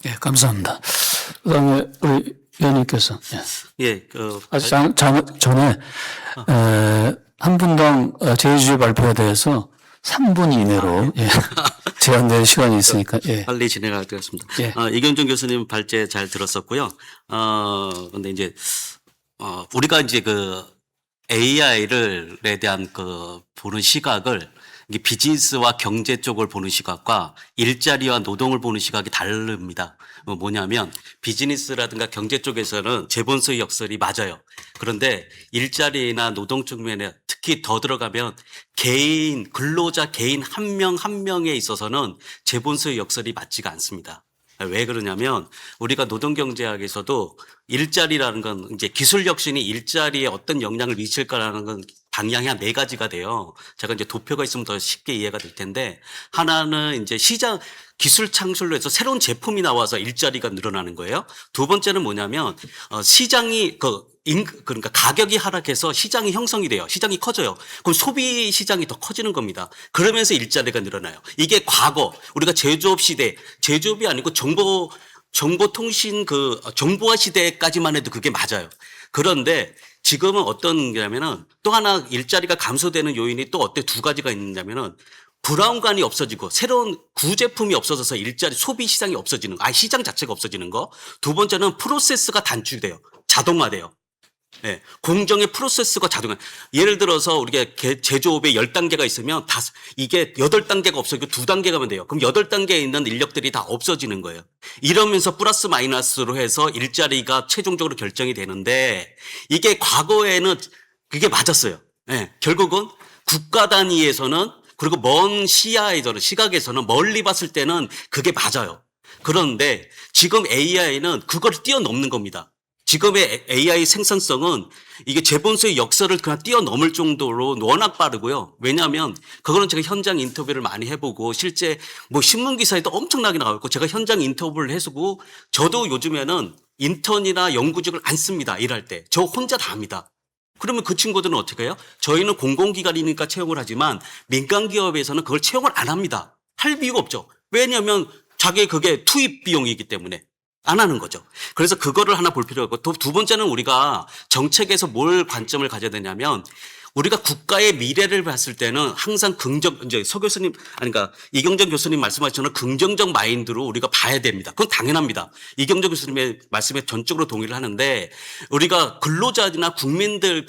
예, 감사합니다. 그다음에 우리 의원님께서 예, 전에 한 분당 제2주제 발표에 대해서 3분 이내로 제한된 시간이 있으니까 빨리 진행하도록 하겠습니다. 예. 이경준 교수님 발제 잘 들었었고요. 근데 이제 우리가 이제 그 AI에 대한 그 보는 시각을 이게 비즈니스와 경제 쪽을 보는 시각과 일자리와 노동을 보는 시각이 다릅니다. 뭐냐면 비즈니스라든가 경제 쪽에서는 재본소유 역설이 맞아요. 그런데 일자리나 노동 측면에 특히 더 들어가면 개인 근로자 개인 한 명 한 명에 있어서는 재본소유 역설이 맞지가 않습니다. 왜 그러냐면 우리가 노동경제학에서도 일자리라는 건 이제 기술 혁신이 일자리에 어떤 영향을 미칠까라는 건 방향이 한 4가지가 돼요. 제가 이제 도표가 있으면 더 쉽게 이해가 될 텐데, 하나는 이제 시장 기술 창출로 해서 새로운 제품이 나와서 일자리가 늘어나는 거예요. 두 번째는 뭐냐면 시장이 그러니까 가격이 하락해서 시장이 형성이 돼요. 시장이 커져요. 그럼 소비 시장이 더 커지는 겁니다. 그러면서 일자리가 늘어나요. 이게 과거 우리가 제조업 시대, 제조업이 아니고 정보통신 정보화 시대까지만 해도 그게 맞아요. 그런데 지금은 어떤 게냐면은 또 하나 일자리가 감소되는 요인이 또 두 가지가 있냐면은 브라운관이 없어지고 새로운 구제품이 없어져서 일자리 소비 시장이 없어지는 거, 시장 자체가 없어지는 거. 두 번째는 프로세스가 단축돼요. 자동화돼요. 네, 공정의 프로세스가 자동화. 예를 들어서 우리가 제조업에 10단계가 있으면 이게 8단계가 없어지고 2단계가면 돼요. 그럼 8단계에 있는 인력들이 다 없어지는 거예요. 이러면서 플러스 마이너스로 해서 일자리가 최종적으로 결정이 되는데, 이게 과거에는 그게 맞았어요. 네, 결국은 국가 단위에서는 그리고 먼 시각에서는 멀리 봤을 때는 그게 맞아요. 그런데 지금 AI는 그걸 뛰어넘는 겁니다. 지금의 AI 생산성은 이게 재본소의 역설을 그냥 뛰어넘을 정도로 워낙 빠르고요. 왜냐하면 그거는 제가 현장 인터뷰를 많이 해보고 실제 신문 기사에도 엄청나게 나왔고 제가 현장 인터뷰를 해보고 저도 요즘에는 인턴이나 연구직을 안 씁니다. 일할 때. 저 혼자 다 합니다. 그러면 그 친구들은 어떻게 해요? 저희는 공공기관이니까 채용을 하지만 민간기업에서는 그걸 채용을 안 합니다. 할 이유가 없죠. 왜냐하면 그게 투입 비용이기 때문에. 안 하는 거죠. 그래서 그거를 하나 볼 필요가 있고, 두 번째는 우리가 정책에서 뭘 관점을 가져야 되냐면, 우리가 국가의 미래를 봤을 때는 항상 이제 서 교수님, 그러니까 이경정 교수님 말씀하셨던 긍정적 마인드로 우리가 봐야 됩니다. 그건 당연합니다. 이경정 교수님의 말씀에 전적으로 동의를 하는데, 우리가 근로자나 국민들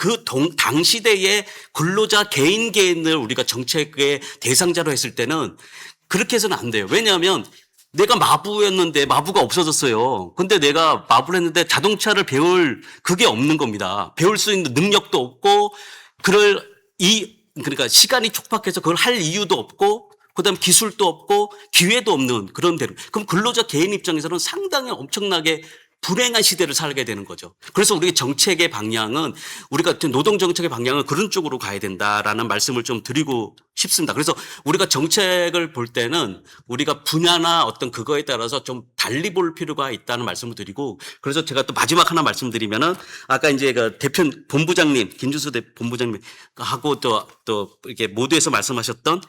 당시대의 근로자 개인을 우리가 정책의 대상자로 했을 때는 그렇게 해서는 안 돼요. 왜냐하면 내가 마부였는데 마부가 없어졌어요. 근데 내가 마부를 했는데 자동차를 배울 그게 없는 겁니다. 배울 수 있는 능력도 없고, 그러니까 시간이 촉박해서 그걸 할 이유도 없고, 그다음 기술도 없고, 기회도 없는 그런 데로. 그럼 근로자 개인 입장에서는 상당히 엄청나게 불행한 시대를 살게 되는 거죠. 그래서 우리 정책의 방향은, 우리가 노동 정책의 방향은 그런 쪽으로 가야 된다라는 말씀을 좀 드리고 싶습니다. 그래서 우리가 정책을 볼 때는 우리가 분야나 어떤 그거에 따라서 좀 달리 볼 필요가 있다는 말씀을 드리고, 그래서 제가 또 마지막 하나 말씀드리면은, 아까 이제 본부장님, 김준수 본부장님 하고 또 이렇게 모두에서 말씀하셨던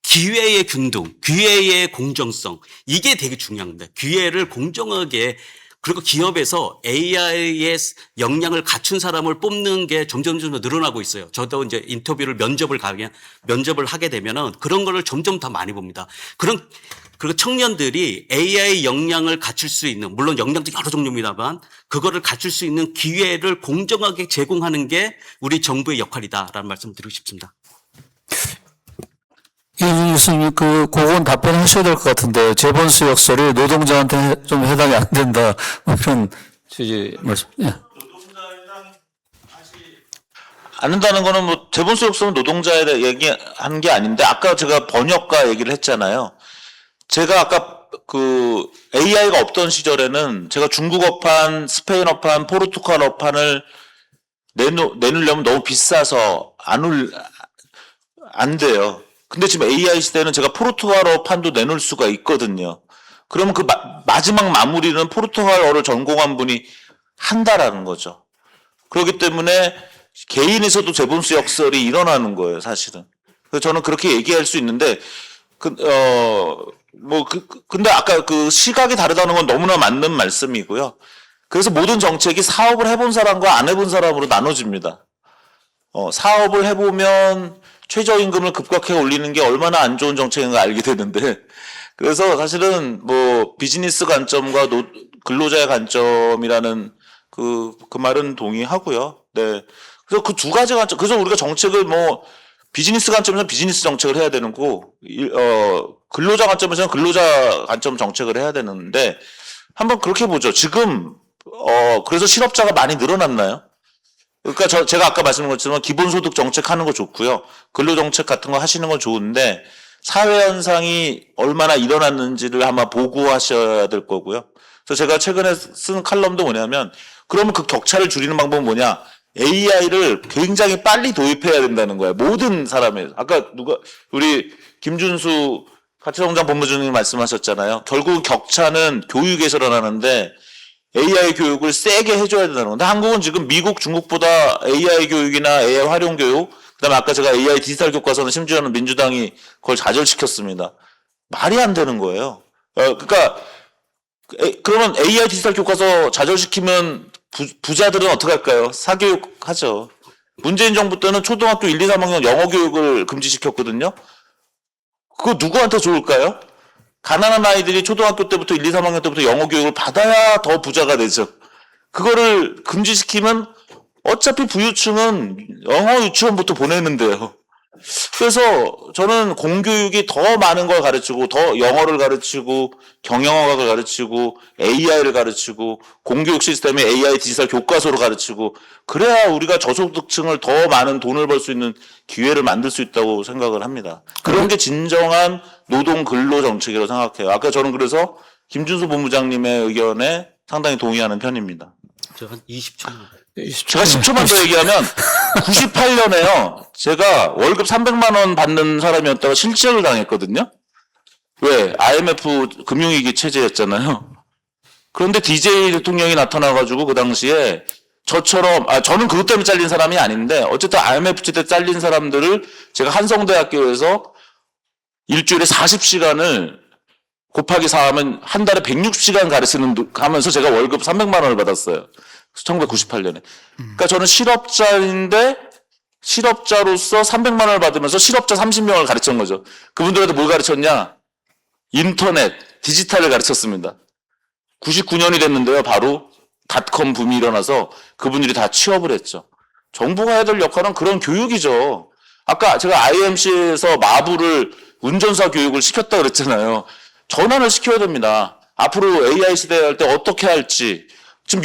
기회의 균등, 기회의 공정성, 이게 되게 중요합니다. 기회를 공정하게, 그리고 기업에서 AI의 역량을 갖춘 사람을 뽑는 게 점점 늘어나고 있어요. 저도 이제 인터뷰를 면접을 하게 되면은 그런 거를 점점 더 많이 봅니다. 그리고 청년들이 AI 역량을 갖출 수 있는, 물론 역량도 여러 종류입니다만, 그거를 갖출 수 있는 기회를 공정하게 제공하는 게 우리 정부의 역할이다라는 말씀을 드리고 싶습니다. 이준희 교수님, 그건 답변하셔야 될 것 같은데, 재본수 역설이 노동자한테 좀 해당이 안 된다. 그런 취지 말씀. 예. 안 한다는 거는 재본소 역설은 노동자에 대해 얘기한 게 아닌데, 아까 제가 번역가 얘기를 했잖아요. 제가 아까 그 AI가 없던 시절에는 제가 중국어판, 스페인어판, 포르투갈어판을 내놓으려면 너무 비싸서 안 돼요. 근데 지금 AI 시대는 제가 포르투갈어판도 내놓을 수가 있거든요. 그러면 그 마지막 마무리는 포르투갈어를 전공한 분이 한다라는 거죠. 그렇기 때문에 개인에서도 재분수 역설이 일어나는 거예요, 사실은. 그래서 저는 그렇게 얘기할 수 있는데, 근데 아까 그 시각이 다르다는 건 너무나 맞는 말씀이고요. 그래서 모든 정책이 사업을 해본 사람과 안 해본 사람으로 나눠집니다. 사업을 해보면 최저임금을 급격하게 올리는 게 얼마나 안 좋은 정책인가 알게 되는데, 그래서 사실은 뭐 비즈니스 관점과 근로자의 관점이라는 그 말은 동의하고요. 네. 그래서 그 두 가지 관점, 그래서 우리가 정책을 뭐 비즈니스 관점에서는 비즈니스 정책을 해야 되는 거고, 근로자 관점에서는 근로자 관점 정책을 해야 되는데, 한번 그렇게 보죠. 지금, 그래서 실업자가 많이 늘어났나요? 그러니까 제가 아까 말씀드린 것처럼 기본소득 정책 하는 거 좋고요. 근로정책 같은 거 하시는 건 좋은데, 사회 현상이 얼마나 일어났는지를 아마 보고하셔야 될 거고요. 그래서 제가 최근에 쓴 칼럼도 뭐냐면, 그러면 그 격차를 줄이는 방법은 뭐냐? AI를 굉장히 빨리 도입해야 된다는 거예요. 모든 사람의. 아까 우리 김준수 가치성장 본부장님이 말씀하셨잖아요. 결국 격차는 교육에서 일어나는데 AI 교육을 세게 해줘야 된다는 건데, 한국은 지금 미국, 중국보다 AI 교육이나 AI 활용 교육, 그다음에 아까 제가 AI 디지털 교과서는 심지어는 민주당이 그걸 좌절시켰습니다. 말이 안 되는 거예요. 그러니까 그러면 AI 디지털 교과서 좌절시키면 부자들은 어떻게 할까요? 사교육 하죠. 문재인 정부 때는 초등학교 1, 2, 3학년 영어 교육을 금지시켰거든요. 그거 누구한테 좋을까요? 가난한 아이들이 초등학교 때부터 1, 2, 3학년 때부터 영어 교육을 받아야 더 부자가 되죠. 그거를 금지시키면 어차피 부유층은 영어 유치원부터 보내는데요. 그래서 저는 공교육이 더 많은 걸 가르치고, 더 영어를 가르치고, 경영학을 가르치고, AI를 가르치고, 공교육 시스템에 AI 디지털 교과서로 가르치고, 그래야 우리가 저소득층을 더 많은 돈을 벌 수 있는 기회를 만들 수 있다고 생각을 합니다. 그런 게 진정한 노동 근로 정책이라고 생각해요. 아까 저는 그래서 김준수 본부장님의 의견에 상당히 동의하는 편입니다. 저 한 20초만. 제가 10초만 더 얘기하면 98년에요. 제가 월급 300만 원 받는 사람이었다가 실직을 당했거든요. 왜? IMF 금융위기 체제였잖아요. 그런데 DJ 대통령이 나타나가지고 그 당시에 저처럼, 저는 그것 때문에 잘린 사람이 아닌데 어쨌든 IMF 때 잘린 사람들을 제가 한성대학교에서 일주일에 40시간을 곱하기 4하면 한 달에 160시간 가면서 제가 월급 300만 원을 받았어요. 1998년에. 그러니까 저는 실업자인데 실업자로서 300만 원을 받으면서 실업자 30명을 가르친 거죠. 그분들한테 뭘 가르쳤냐? 인터넷, 디지털을 가르쳤습니다. 99년이 됐는데요. 바로 닷컴 붐이 일어나서 그분들이 다 취업을 했죠. 정부가 해야 될 역할은 그런 교육이죠. 아까 제가 IMC에서 마부를 운전사 교육을 시켰다 그랬잖아요. 전환을 시켜야 됩니다. 앞으로 AI 시대 할 때 어떻게 할지. 지금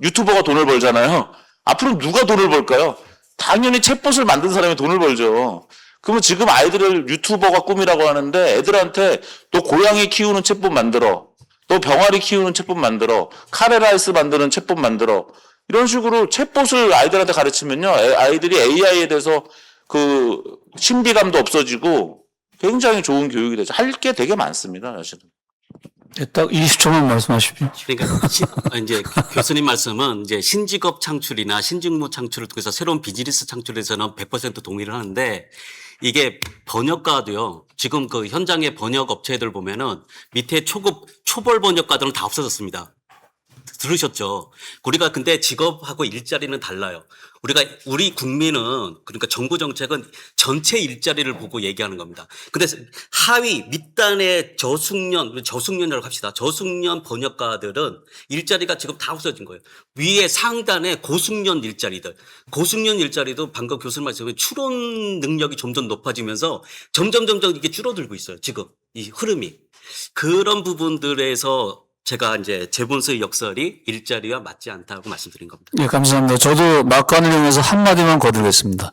유튜버가 돈을 벌잖아요. 앞으로 누가 돈을 벌까요? 당연히 챗봇을 만든 사람이 돈을 벌죠. 그러면 지금 아이들을 유튜버가 꿈이라고 하는데 애들한테 너 고양이 키우는 챗봇 만들어. 너 병아리 키우는 챗봇 만들어. 카레라이스 만드는 챗봇 만들어. 이런 식으로 챗봇을 아이들한테 가르치면요. 아이들이 AI에 대해서 그 신비감도 없어지고 굉장히 좋은 교육이 되죠. 할 게 되게 많습니다, 사실은. 네, 딱 20초만 말씀하십시오. 그러니까 이제 교수님 말씀은 이제 신직업 창출이나 신직무 창출을 통해서 새로운 비즈니스 창출에서는 100% 동의를 하는데 이게 번역가도요. 지금 그 현장의 번역 업체들 보면은 밑에 초벌 번역가들은 다 없어졌습니다. 들으셨죠? 우리가 근데 직업하고 일자리는 달라요. 우리 국민은 그러니까 정부 정책은 전체 일자리를 보고 얘기하는 겁니다. 근데 하위 밑단의 저숙련이라고 합시다. 저숙련 번역가들은 일자리가 지금 다 없어진 거예요. 위에 상단에 고숙련 일자리들. 고숙련 일자리도 방금 교수님 말씀에 추론 능력이 점점 높아지면서 점점 이게 줄어들고 있어요. 지금 이 흐름이. 그런 부분들에서 제가 이제 재본수의 역설이 일자리와 맞지 않다고 말씀드린 겁니다. 예, 감사합니다. 저도 막간을 이용해서 한마디만 거두겠습니다.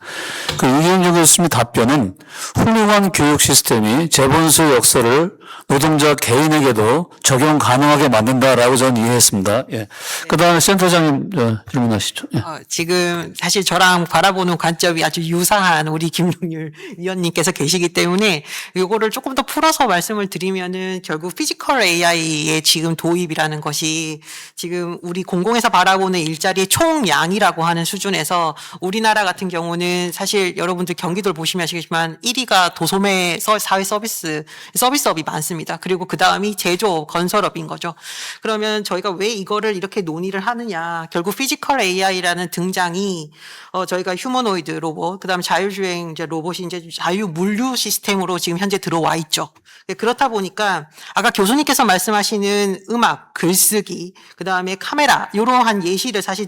그 유경준 교수님 답변은 훌륭한 교육 시스템이 재본수 역설을 노동자 개인에게도 적용 가능하게 만든다라고 저는 이해했습니다. 예. 그 다음에 센터장님 질문하시죠. 예. 지금 사실 저랑 바라보는 관점이 아주 유사한 우리 김용률 위원님께서 계시기 때문에 이거를 조금 더 풀어서 말씀을 드리면은 결국 피지컬 AI의 지금 도입이라는 것이 지금 우리 공공에서 바라보는 일자리의 총량이라고 하는 수준에서 우리나라 같은 경우는 사실 여러분들 경기도를 보시면 아시겠지만 1위가 도소매 사회 서비스업이 많습니다. 그리고 그 다음이 제조 건설업인 거죠. 그러면 저희가 왜 이거를 이렇게 논의를 하느냐. 결국 피지컬 AI라는 등장이 저희가 휴머노이드 로봇, 그다음 자율주행 이제 로봇이 이제 자유 물류 시스템으로 지금 현재 들어와 있죠. 그렇다 보니까 아까 교수님께서 말씀하시는 음악, 글쓰기, 그다음에 카메라 이러한 예시를 사실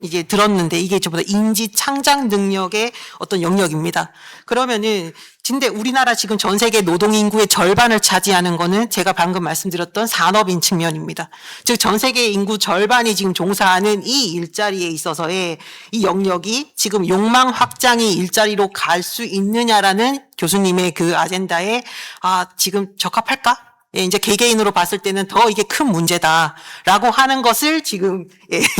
이제 들었는데 이게 전부 다 인지 창작 능력의 어떤 영역입니다. 그러면은 근데 우리나라 지금 전 세계 노동 인구의 절반을 차지하는 거는 제가 방금 말씀드렸던 산업인 측면입니다. 즉 전 세계 인구 절반이 지금 종사하는 이 일자리에 있어서의 이 영역이 지금 욕망 확장이 일자리로 갈 수 있느냐라는 교수님의 그 아젠다에 지금 적합할까? 예, 이제 개개인으로 봤을 때는 더 이게 큰 문제다라고 하는 것을 지금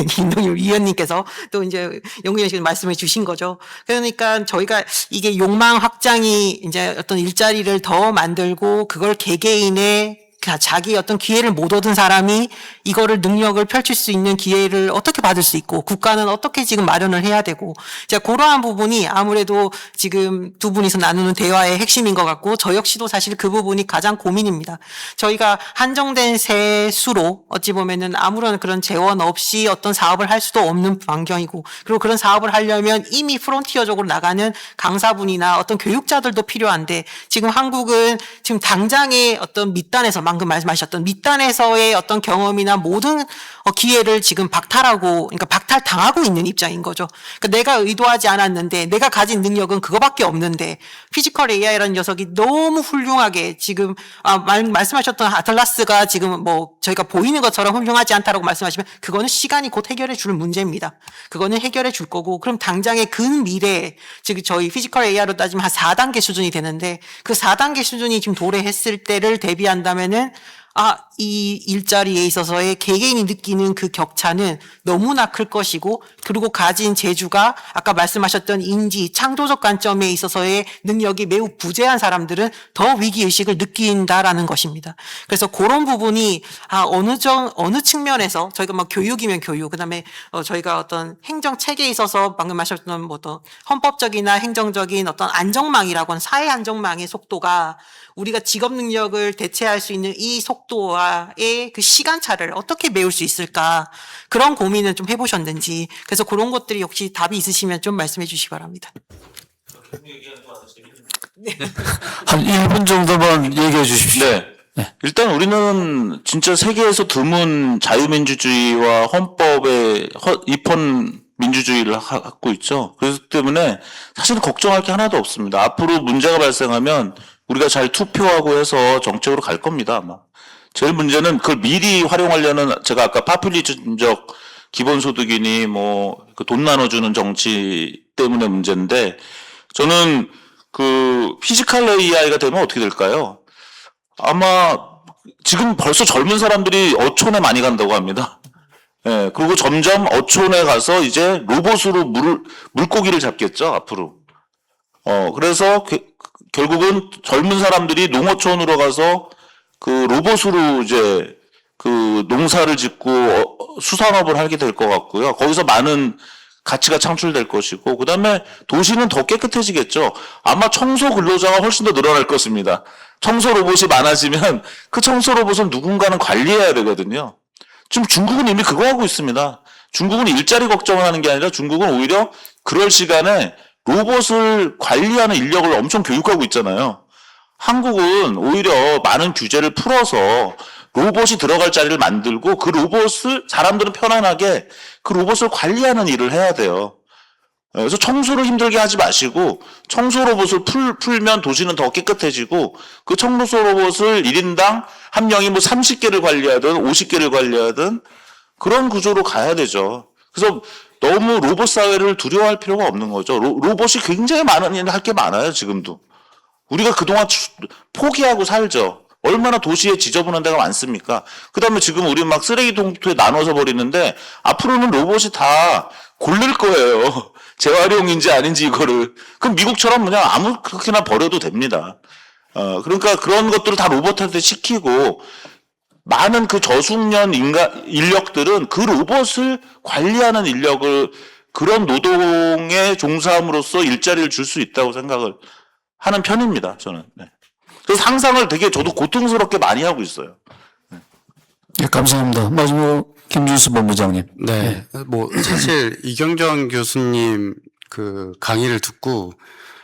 김동률 위원님께서 또 이제 연구위원님 말씀해 주신 거죠. 그러니까 저희가 이게 욕망 확장이 이제 어떤 일자리를 더 만들고 그걸 개개인의 자기 어떤 기회를 못 얻은 사람이 이거를 능력을 펼칠 수 있는 기회를 어떻게 받을 수 있고 국가는 어떻게 지금 마련을 해야 되고 자 그러한 부분이 아무래도 지금 두 분이서 나누는 대화의 핵심인 것 같고 저 역시도 사실 그 부분이 가장 고민입니다. 저희가 한정된 세수로 어찌 보면은 아무런 그런 재원 없이 어떤 사업을 할 수도 없는 환경이고 그리고 그런 사업을 하려면 이미 프론티어적으로 나가는 강사분이나 어떤 교육자들도 필요한데 지금 한국은 지금 당장의 어떤 밑단에서 방금 말씀하셨던 밑단에서의 어떤 경험이나 모든 기회를 지금 그러니까 박탈당하고 있는 입장인 거죠. 그러니까 내가 의도하지 않았는데 내가 가진 능력은 그거밖에 없는데 피지컬 AI라는 녀석이 너무 훌륭하게 지금 말씀하셨던 아틀라스가 지금 뭐 저희가 보이는 것처럼 훌륭하지 않다라고 말씀하시면 그거는 시간이 곧 해결해 줄 문제입니다. 그거는 해결해 줄 거고 그럼 당장의 근미래 즉 저희 피지컬 AI로 따지면 한 4단계 수준이 되는데 그 4단계 수준이 지금 도래했을 때를 대비한다면은 이 일자리에 있어서의 개개인이 느끼는 그 격차는 너무나 클 것이고 그리고 가진 재주가 아까 말씀하셨던 인지, 창조적 관점에 있어서의 능력이 매우 부재한 사람들은 더 위기의식을 느낀다라는 것입니다. 그래서 그런 부분이 어느 측면에서 저희가 막 교육이면 교육, 그 다음에 저희가 어떤 행정 체계에 있어서 방금 말씀하셨던 뭐 어떤 헌법적이나 행정적인 어떤 안정망이라고 하는 사회 안정망의 속도가 우리가 직업 능력을 대체할 수 있는 이 속도와의 그 시간차를 어떻게 메울 수 있을까 그런 고민을 좀 해보셨는지 그래서 그런 것들이 혹시 답이 있으시면 좀 말씀해 주시기 바랍니다. 한 1분 정도만 얘기해 주십시오. 네. 일단 우리는 진짜 세계에서 드문 자유민주주의와 헌법의 입헌 민주주의를 갖고 있죠. 그렇기 때문에 사실 걱정할 게 하나도 없습니다. 앞으로 문제가 발생하면 우리가 잘 투표하고 해서 정책으로 갈 겁니다, 아마. 제일 문제는 그걸 미리 활용하려는 제가 아까 파퓰리즘적 기본소득이니 그 돈 나눠주는 정치 때문에 문제인데 저는 그 피지컬 AI가 되면 어떻게 될까요? 아마 지금 벌써 젊은 사람들이 어촌에 많이 간다고 합니다. 예, 그리고 점점 어촌에 가서 이제 로봇으로 물고기를 잡겠죠, 앞으로. 그래서 결국은 젊은 사람들이 농어촌으로 가서 그 로봇으로 이제 그 농사를 짓고 수산업을 하게 될 것 같고요. 거기서 많은 가치가 창출될 것이고, 그 다음에 도시는 더 깨끗해지겠죠. 아마 청소 근로자가 훨씬 더 늘어날 것입니다. 청소 로봇이 많아지면 그 청소 로봇은 누군가는 관리해야 되거든요. 지금 중국은 이미 그거 하고 있습니다. 중국은 일자리 걱정을 하는 게 아니라 중국은 오히려 그럴 시간에 로봇을 관리하는 인력을 엄청 교육하고 있잖아요. 한국은 오히려 많은 규제를 풀어서 로봇이 들어갈 자리를 만들고 그 로봇을 사람들은 편안하게 그 로봇을 관리하는 일을 해야 돼요. 그래서 청소를 힘들게 하지 마시고 청소 로봇을 풀면 도시는 더 깨끗해지고 그 청소 로봇을 1인당 한 명이 뭐 30개를 관리하든 50개를 관리하든 그런 구조로 가야 되죠. 그래서 너무 로봇 사회를 두려워할 필요가 없는 거죠. 로봇이 굉장히 많은 일 할 게 많아요, 지금도. 우리가 그동안 포기하고 살죠. 얼마나 도시에 지저분한 데가 많습니까? 그 다음에 지금 우리 막 쓰레기통에 나눠서 버리는데 앞으로는 로봇이 다 고를 거예요. 재활용인지 아닌지 이거를. 그럼 미국처럼 그냥 아무렇게나 버려도 됩니다. 그러니까 그런 것들을 다 로봇한테 시키고 많은 그 저숙련 인력들은 그 로봇을 관리하는 인력을 그런 노동에 종사함으로써 일자리를 줄 수 있다고 생각을 하는 편입니다, 저는. 네. 그래서 상상을 되게 저도 고통스럽게 많이 하고 있어요. 예, 감사합니다. 마지막 김준수 본부장님. 네. 뭐 사실 이경정 교수님 그 강의를 듣고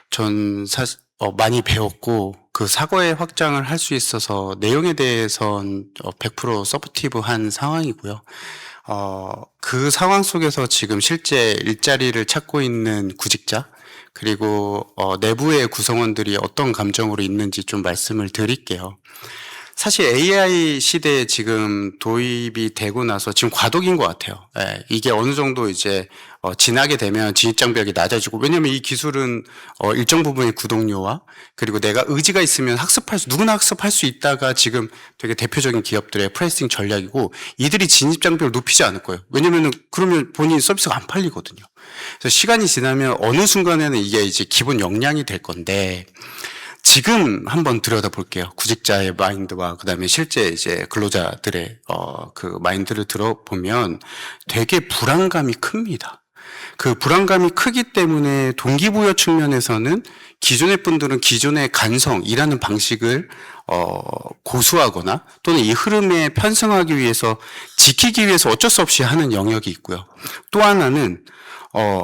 전 사실 많이 배웠고 그 사고의 확장을 할 수 있어서 내용에 대해선 100% 서포티브한 상황이고요. 그 상황 속에서 지금 실제 일자리를 찾고 있는 구직자 그리고 내부의 구성원들이 어떤 감정으로 있는지 좀 말씀을 드릴게요. 사실 AI 시대에 지금 도입이 되고 나서 지금 과도기인 것 같아요. 예, 이게 어느 정도 이제 지나게 되면 진입장벽이 낮아지고 왜냐하면 이 기술은 일정 부분의 구독료와 그리고 내가 의지가 있으면 누구나 학습할 수 있다가 지금 되게 대표적인 기업들의 프라이싱 전략이고 이들이 진입장벽을 높이지 않을 거예요. 왜냐하면 그러면 본인 서비스가 안 팔리거든요. 그래서 시간이 지나면 어느 순간에는 이게 이제 기본 역량이 될 건데 지금 한번 들여다볼게요. 구직자의 마인드와 그다음에 실제 이제 근로자들의 그 마인드를 들어보면 되게 불안감이 큽니다. 그 불안감이 크기 때문에 동기부여 측면에서는 기존의 분들은 기존의 간성, 일하는 방식을 고수하거나 또는 이 흐름에 편승하기 위해서 지키기 위해서 어쩔 수 없이 하는 영역이 있고요. 또 하나는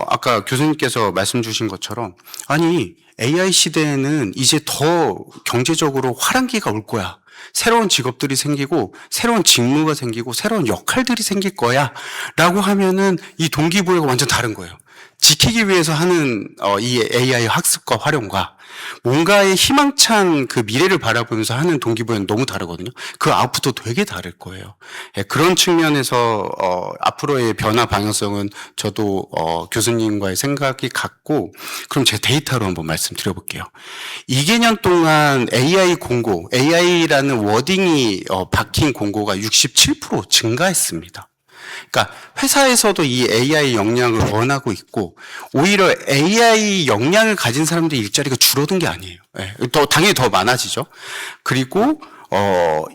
아까 교수님께서 말씀 주신 것처럼 아니 AI 시대에는 이제 더 경제적으로 화랑기가 올 거야. 새로운 직업들이 생기고 새로운 직무가 생기고 새로운 역할들이 생길 거야 라고 하면은 이 동기부여가 완전 다른 거예요. 지키기 위해서 하는 이 AI 학습과 활용과 뭔가의 희망찬 그 미래를 바라보면서 하는 동기부여는 너무 다르거든요. 그 아웃풋도 되게 다를 거예요. 예, 그런 측면에서 앞으로의 변화 방향성은 저도 교수님과의 생각이 같고 그럼 제 데이터로 한번 말씀드려볼게요. 2개년 동안 AI 공고, AI라는 워딩이 박힌 공고가 67% 증가했습니다. 그러니까 회사에서도 이 AI 역량을 원하고 있고 오히려 AI 역량을 가진 사람들의 일자리가 줄어든 게 아니에요. 예, 당연히 더 많아지죠. 그리고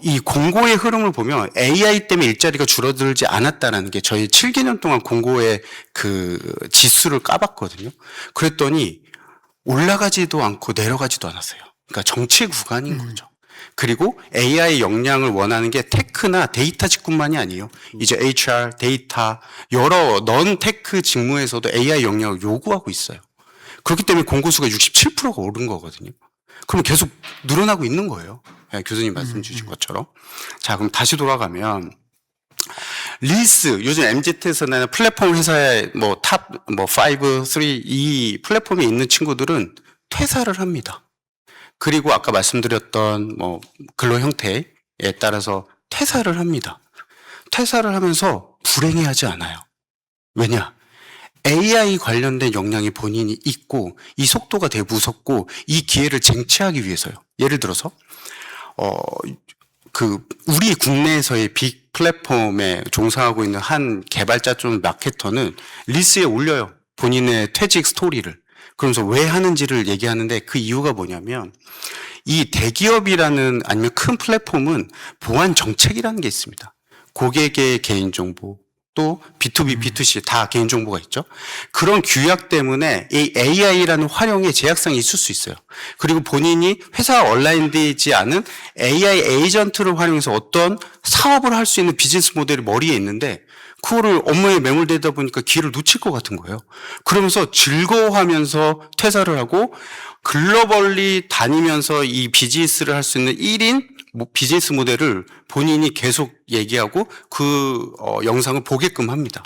이 공고의 흐름을 보면 AI 때문에 일자리가 줄어들지 않았다는 게 저희 7개년 동안 공고의 그 지수를 까봤거든요. 그랬더니 올라가지도 않고 내려가지도 않았어요. 그러니까 정체 구간인 거죠. 그리고 AI 역량을 원하는 게 테크나 데이터 직군만이 아니에요. 이제 HR, 데이터, 여러 넌 테크 직무에서도 AI 역량을 요구하고 있어요. 그렇기 때문에 공고수가 67%가 오른 거거든요. 그럼 계속 늘어나고 있는 거예요. 네, 교수님 말씀 주신 것처럼. 자, 그럼 다시 돌아가면 릴스, 요즘 MZ에서는 플랫폼 회사의 탑 5, 3, 이 플랫폼에 있는 친구들은 퇴사를 합니다. 그리고 아까 말씀드렸던 근로 형태에 따라서 퇴사를 합니다. 퇴사를 하면서 불행해하지 않아요. 왜냐? AI 관련된 역량이 본인이 있고 이 속도가 되게 무섭고 이 기회를 쟁취하기 위해서요. 예를 들어서 우리 국내에서의 빅 플랫폼에 종사하고 있는 한 개발자 좀 마케터는 릴스에 올려요. 본인의 퇴직 스토리를. 그러면서 왜 하는지를 얘기하는데 그 이유가 뭐냐면 이 대기업이라는 아니면 큰 플랫폼은 보안 정책이라는 게 있습니다. 고객의 개인정보 또 B2B, B2C 다 개인정보가 있죠. 그런 규약 때문에 이 AI라는 활용에 제약상이 있을 수 있어요. 그리고 본인이 회사 온라인되지 않은 AI 에이전트를 활용해서 어떤 사업을 할 수 있는 비즈니스 모델이 머리에 있는데 그거를 업무에 매몰되다 보니까 기회를 놓칠 것 같은 거예요. 그러면서 즐거워하면서 퇴사를 하고 글로벌리 다니면서 이 비즈니스를 할 수 있는 1인 비즈니스 모델을 본인이 계속 얘기하고 그 영상을 보게끔 합니다.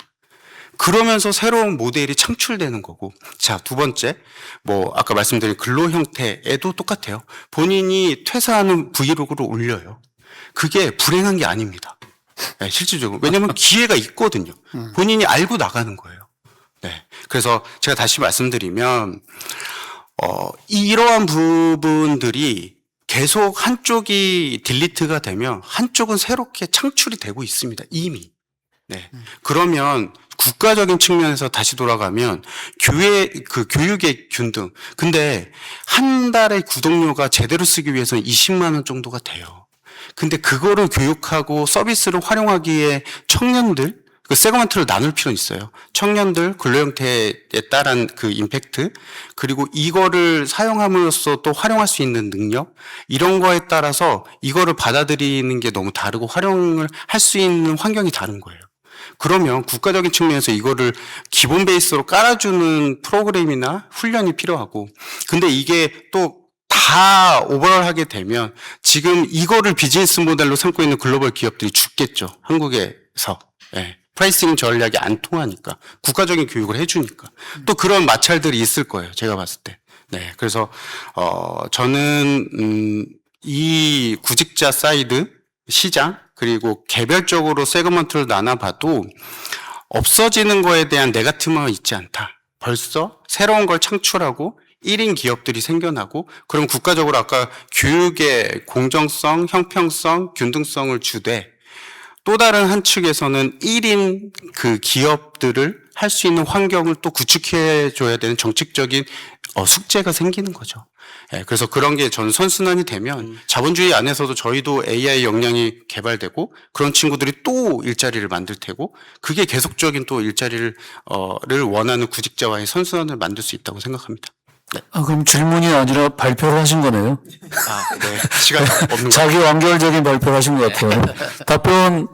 그러면서 새로운 모델이 창출되는 거고. 자, 두 번째, 뭐 아까 말씀드린 근로 형태에도 똑같아요. 본인이 퇴사하는 브이로그를 올려요. 그게 불행한 게 아닙니다. 네, 실질적으로. 왜냐하면 기회가 있거든요. 본인이 알고 나가는 거예요. 네. 그래서 제가 다시 말씀드리면, 이러한 부분들이 계속 한쪽이 딜리트가 되면 한쪽은 새롭게 창출이 되고 있습니다. 이미. 네. 그러면 국가적인 측면에서 다시 돌아가면 교육의 균등. 근데 한 달의 구독료가 제대로 쓰기 위해서는 20만 원 정도가 돼요. 근데 그거를 교육하고 서비스를 활용하기에 청년들, 그 세그먼트를 나눌 필요는 있어요. 청년들, 근로 형태에 따른 그 임팩트, 그리고 이거를 사용함으로써 또 활용할 수 있는 능력, 이런 거에 따라서 이거를 받아들이는 게 너무 다르고 활용을 할 수 있는 환경이 다른 거예요. 그러면 국가적인 측면에서 이거를 기본 베이스로 깔아주는 프로그램이나 훈련이 필요하고, 근데 이게 또 다 오버럴하게 되면 지금 이거를 비즈니스 모델로 삼고 있는 글로벌 기업들이 죽겠죠. 한국에서. 예. 프라이싱 전략이 안 통하니까. 국가적인 교육을 해주니까. 또 그런 마찰들이 있을 거예요. 제가 봤을 때. 네. 그래서, 저는, 이 구직자 사이드 시장, 그리고 개별적으로 세그먼트를 나눠봐도 없어지는 거에 대한 네거티브가 있지 않다. 벌써 새로운 걸 창출하고 1인 기업들이 생겨나고, 그럼 국가적으로 아까 교육의 공정성, 형평성, 균등성을 주되, 또 다른 한 측에서는 1인 그 기업들을 할 수 있는 환경을 또 구축해 줘야 되는 정책적인 숙제가 생기는 거죠. 예, 그래서 그런 게 전 선순환이 되면 자본주의 안에서도 저희도 AI 역량이 개발되고 그런 친구들이 또 일자리를 만들 테고, 그게 계속적인 또 일자리를 원하는 구직자와의 선순환을 만들 수 있다고 생각합니다. 그럼 질문이 아니라 발표를 하신 거네요. 네. 시간이 없는 거. 자기 완결적인 발표를 하신 것 같아요. 답변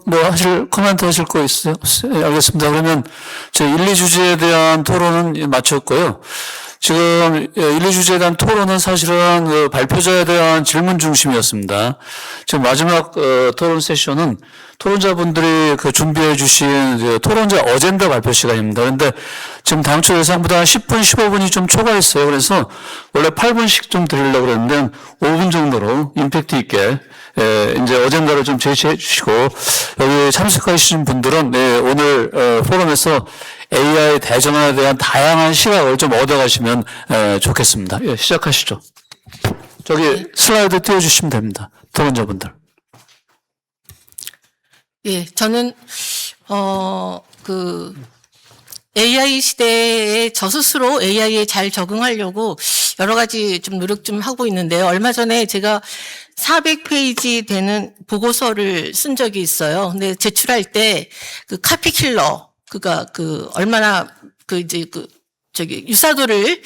코멘트 하실 거 있어요? 네, 알겠습니다. 그러면 제 1, 2주제에 대한 토론은 마쳤고요. 지금 1, 2주제에 대한 토론은 사실은 그 발표자에 대한 질문 중심이었습니다. 지금 마지막 토론 세션은 토론자분들이 그 준비해 주신 토론자 어젠다 발표 시간입니다. 그런데 지금 당초 예상보다 한 10분, 15분이 좀 초과했어요. 그래서 원래 8분씩 좀 드리려고 그랬는데 5분 정도로 임팩트 있게 이제 어젠다를 좀 제시해 주시고, 여기 참석하신 분들은 오늘 포럼에서 AI 대전환에 대한 다양한 시각을 좀 얻어가시면 좋겠습니다. 예, 시작하시죠. 저기 슬라이드 띄워주시면 됩니다. 토론자분들. 예, 저는 AI 시대에 저 스스로 AI에 잘 적응하려고 여러 가지 좀 노력 좀 하고 있는데요. 얼마 전에 제가 400페이지 되는 보고서를 쓴 적이 있어요. 근데 제출할 때 그 카피킬러, 그니까 얼마나 유사도를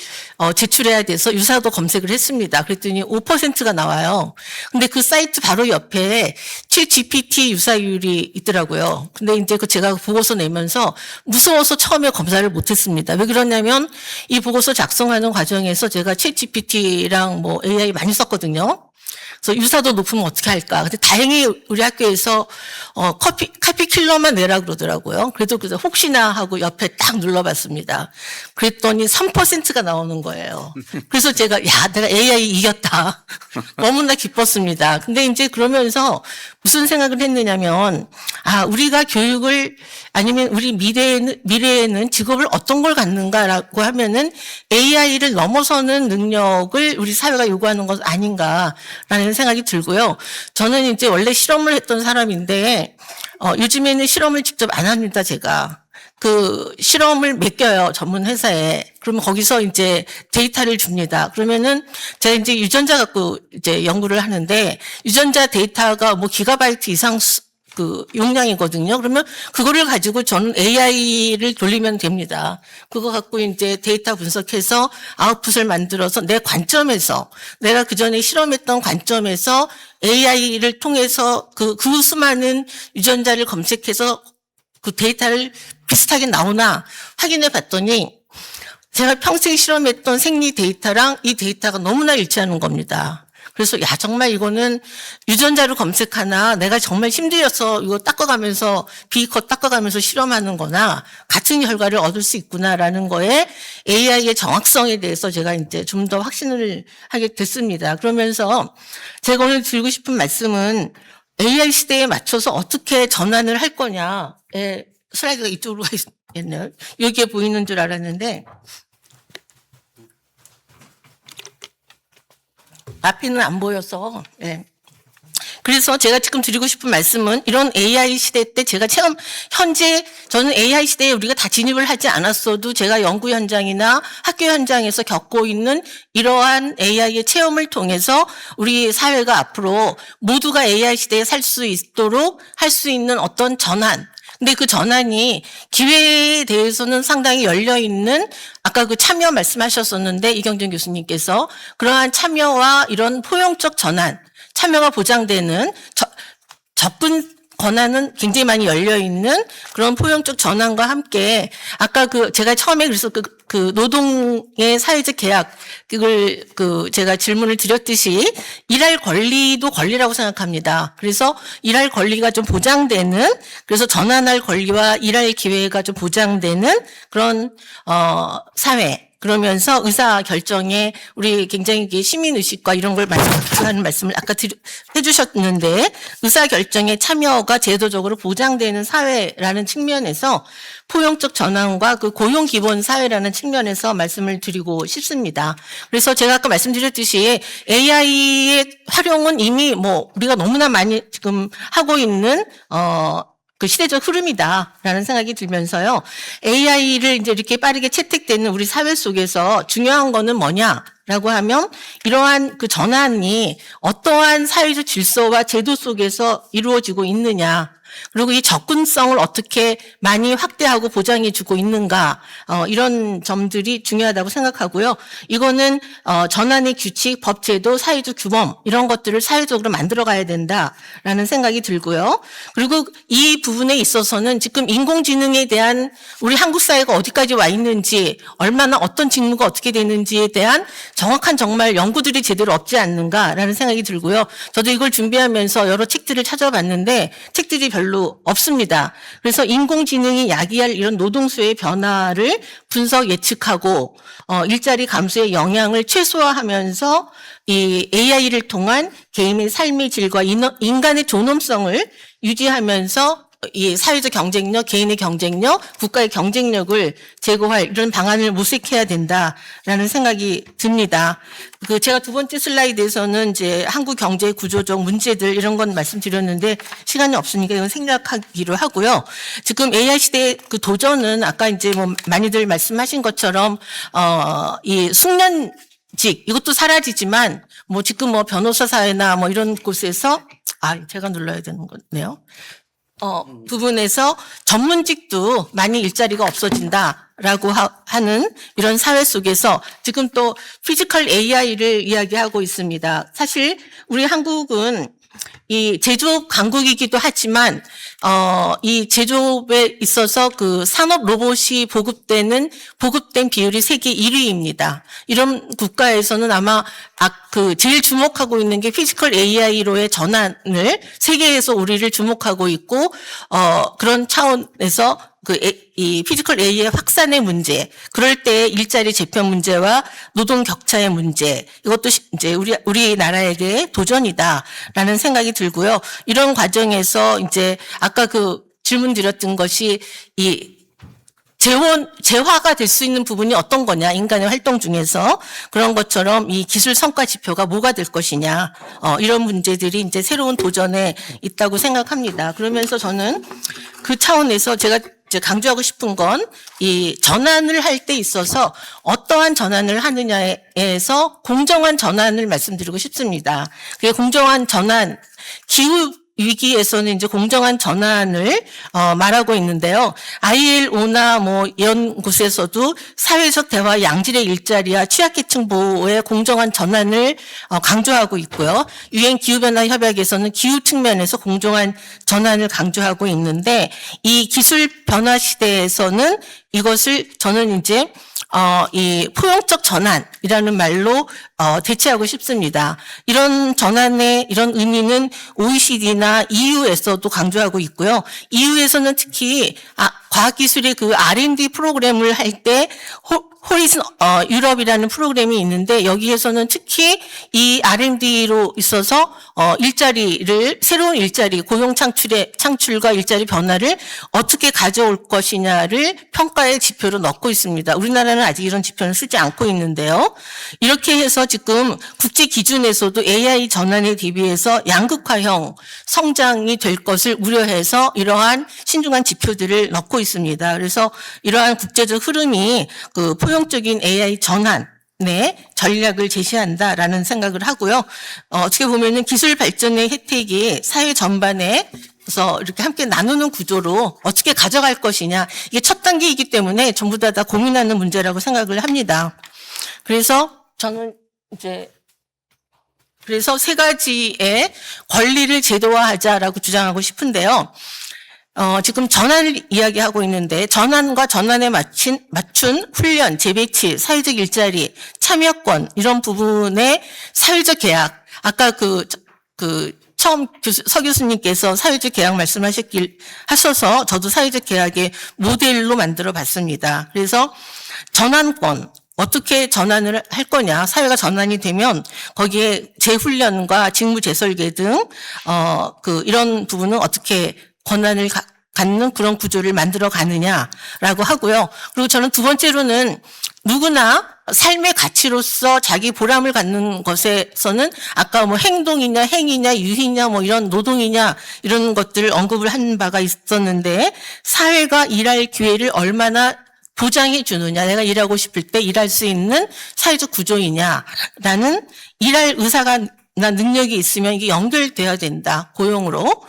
제출해야 돼서 유사도 검색을 했습니다. 그랬더니 5%가 나와요. 근데 그 사이트 바로 옆에 챗GPT 유사율이 있더라고요. 근데 이제 제가 보고서 내면서 무서워서 처음에 검사를 못했습니다. 왜 그러냐면 이 보고서 작성하는 과정에서 제가 챗GPT랑 뭐 AI 많이 썼거든요. 그래서 유사도 높으면 어떻게 할까? 근데 다행히 우리 학교에서 카피킬러만 내라 그러더라고요. 그래서 혹시나 하고 옆에 딱 눌러봤습니다. 그랬더니 3%가 나오는 거예요. 그래서 제가 내가 AI 이겼다. 너무나 기뻤습니다. 근데 이제 그러면서 무슨 생각을 했느냐면, 우리가 교육을 아니면 우리 미래에는 직업을 어떤 걸 갖는가라고 하면은 AI를 넘어서는 능력을 우리 사회가 요구하는 것 아닌가라는 생각이 들고요. 저는 이제 원래 실험을 했던 사람인데, 요즘에는 실험을 직접 안 합니다, 제가. 그 실험을 맡겨요, 전문 회사에. 그러면 거기서 이제 데이터를 줍니다. 그러면은 제가 이제 유전자 갖고 이제 연구를 하는데, 유전자 데이터가 뭐 기가바이트 이상 용량이거든요. 그러면 그거를 가지고 저는 AI를 돌리면 됩니다. 그거 갖고 이제 데이터 분석해서 아웃풋을 만들어서 내 관점에서, 내가 그전에 실험했던 관점에서 AI를 통해서 그 수많은 유전자를 검색해서 그 데이터를 비슷하게 나오나 확인해 봤더니 제가 평생 실험했던 생리 데이터랑 이 데이터가 너무나 일치하는 겁니다. 그래서 야 정말 이거는 유전자를 검색하나 내가 정말 힘들어서 이거 닦아가면서 B컷 닦아가면서 실험하는 거나 같은 결과를 얻을 수 있구나라는 거에 AI의 정확성에 대해서 제가 이제 좀 더 확신을 하게 됐습니다. 그러면서 제가 오늘 드리고 싶은 말씀은 AI 시대에 맞춰서 어떻게 전환을 할 거냐. 슬라이드가 이쪽으로 가 있네요. 여기에 보이는 줄 알았는데 앞에는 안 보여서. 그래서 제가 지금 드리고 싶은 말씀은 이런 AI 시대 때 제가 현재 저는 AI 시대에 우리가 다 진입을 하지 않았어도 제가 연구 현장이나 학교 현장에서 겪고 있는 이러한 AI의 체험을 통해서 우리 사회가 앞으로 모두가 AI 시대에 살 수 있도록 할 수 있는 어떤 전환. 근데 그 전환이 기회에 대해서는 상당히 열려있는 아까 그 참여 말씀하셨었는데 이경준 교수님께서 그러한 참여와 이런 포용적 전환, 참여가 보장되는 접근 권한은 굉장히 많이 열려있는 그런 포용적 전환과 함께 아까 제가 처음에 그래서 그 노동의 사회적 계약 그걸 제가 질문을 드렸듯이 일할 권리도 권리라고 생각합니다. 그래서 일할 권리가 좀 보장되는 그래서 전환할 권리와 일할 기회가 좀 보장되는 그런 사회 그러면서 의사 결정에 우리 굉장히 시민 의식과 이런 걸 하는 말씀을 아까 해주셨는데 의사 결정에 참여가 제도적으로 보장되는 사회라는 측면에서 포용적 전환과 그 고용 기본 사회라는 측면에서 말씀을 드리고 싶습니다. 그래서 제가 아까 말씀드렸듯이 AI의 활용은 이미 우리가 너무나 많이 지금 하고 있는 그 시대적 흐름이다라는 생각이 들면서요. AI를 이제 이렇게 빠르게 채택되는 우리 사회 속에서 중요한 거는 뭐냐라고 하면 이러한 그 전환이 어떠한 사회적 질서와 제도 속에서 이루어지고 있느냐. 그리고 이 접근성을 어떻게 많이 확대하고 보장해주고 있는가 이런 점들이 중요하다고 생각하고요. 이거는 전환의 규칙, 법제도, 사회적 규범 이런 것들을 사회적으로 만들어가야 된다라는 생각이 들고요. 그리고 이 부분에 있어서는 지금 인공지능에 대한 우리 한국 사회가 어디까지 와 있는지 얼마나 어떤 직무가 어떻게 되는지에 대한 정확한 정말 연구들이 제대로 없지 않는가라는 생각이 들고요. 저도 이걸 준비하면서 여러 책들을 찾아봤는데 책들이 별로 없습니다. 그래서 인공지능이 야기할 이런 노동수의 변화를 분석 예측하고 일자리 감소의 영향을 최소화하면서 이 AI를 통한 개인의 삶의 질과 인간의 존엄성을 유지하면서 이 사회적 경쟁력, 개인의 경쟁력, 국가의 경쟁력을 제고할 이런 방안을 모색해야 된다라는 생각이 듭니다. 제가 두 번째 슬라이드에서는 이제 한국 경제 구조적 문제들 이런 건 말씀드렸는데 시간이 없으니까 이건 생략하기로 하고요. 지금 AI 시대의 그 도전은 아까 이제 많이들 말씀하신 것처럼 이 숙련직 이것도 사라지지만 지금 변호사 사회나 이런 곳에서 제가 눌러야 되는 거네요. 부분에서 전문직도 많이 일자리가 없어진다라고 하는 이런 사회 속에서 지금 또 피지컬 AI를 이야기하고 있습니다. 사실 우리 한국은 이 제조업 강국이기도 하지만 이 제조업에 있어서 그 산업 로봇이 보급된 비율이 세계 1위입니다. 이런 국가에서는 아마 제일 주목하고 있는 게 피지컬 AI로의 전환을 세계에서 우리를 주목하고 있고 그런 차원에서 이 피지컬 AI의 확산의 문제, 그럴 때 일자리 재편 문제와 노동 격차의 문제, 이것도 이제 우리나라에게 도전이다라는 생각이 들고요. 이런 과정에서 이제 아까 질문 드렸던 것이 이 재화가 될 수 있는 부분이 어떤 거냐, 인간의 활동 중에서 그런 것처럼 이 기술 성과 지표가 뭐가 될 것이냐, 이런 문제들이 이제 새로운 도전에 있다고 생각합니다. 그러면서 저는 그 차원에서 제가 이제 강조하고 싶은 건 이 전환을 할 때 있어서 어떠한 전환을 하느냐에서 공정한 전환을 말씀드리고 싶습니다. 그게 공정한 전환, 기후 위기에서는 이제 공정한 전환을 말하고 있는데요. ILO나 이런 곳에서도 사회적 대화, 양질의 일자리와 취약계층 보호의 공정한 전환을 강조하고 있고요. 유엔 기후변화 협약에서는 기후 측면에서 공정한 전환을 강조하고 있는데 이 기술 변화 시대에서는 이것을 저는 이제 이 포용적 전환이라는 말로 대체하고 싶습니다. 이런 전환의 이런 의미는 OECD나 EU에서도 강조하고 있고요. EU에서는 특히 과학기술의 그 R&D 프로그램을 할 때 호리즌 유럽이라는 프로그램이 있는데 여기에서는 특히 이 R&D로 있어서 일자리를 새로운 일자리 고용 창출과 일자리 변화를 어떻게 가져올 것이냐를 평가의 지표로 넣고 있습니다. 우리나라는 아직 이런 지표는 쓰지 않고 있는데요. 이렇게 해서 지금 국제 기준에서도 AI 전환에 대비해서 양극화형 성장이 될 것을 우려해서 이러한 신중한 지표들을 넣고 있습니다. 그래서 이러한 국제적 흐름이 그 포용적인 AI 전환의 전략을 제시한다라는 생각을 하고요. 어떻게 보면은 기술 발전의 혜택이 사회 전반에 그래서 이렇게 함께 나누는 구조로 어떻게 가져갈 것이냐. 이게 첫 단계이기 때문에 전부 다 고민하는 문제라고 생각을 합니다. 그래서 저는 이제 그래서 세 가지의 권리를 제도화하자라고 주장하고 싶은데요. 지금 전환을 이야기하고 있는데 전환과 전환에 맞춘 훈련, 재배치, 사회적 일자리, 참여권 이런 부분의 사회적 계약. 아까 처음 서 교수님께서 사회적 계약 하셔서 저도 사회적 계약의 모델로 만들어 봤습니다. 그래서 전환권. 어떻게 전환을 할 거냐. 사회가 전환이 되면 거기에 재훈련과 직무 재설계 등, 이런 부분은 어떻게 권한을 갖는 그런 구조를 만들어 가느냐라고 하고요. 그리고 저는 두 번째로는 누구나 삶의 가치로서 자기 보람을 갖는 것에서는 아까 뭐 행동이냐, 행위냐, 유희냐, 뭐 이런 노동이냐, 이런 것들을 언급을 한 바가 있었는데 사회가 일할 기회를 얼마나 보장해 주느냐, 내가 일하고 싶을 때 일할 수 있는 사회적 구조이냐라는 일할 의사가 나 능력이 있으면 이게 연결돼야 된다. 고용으로.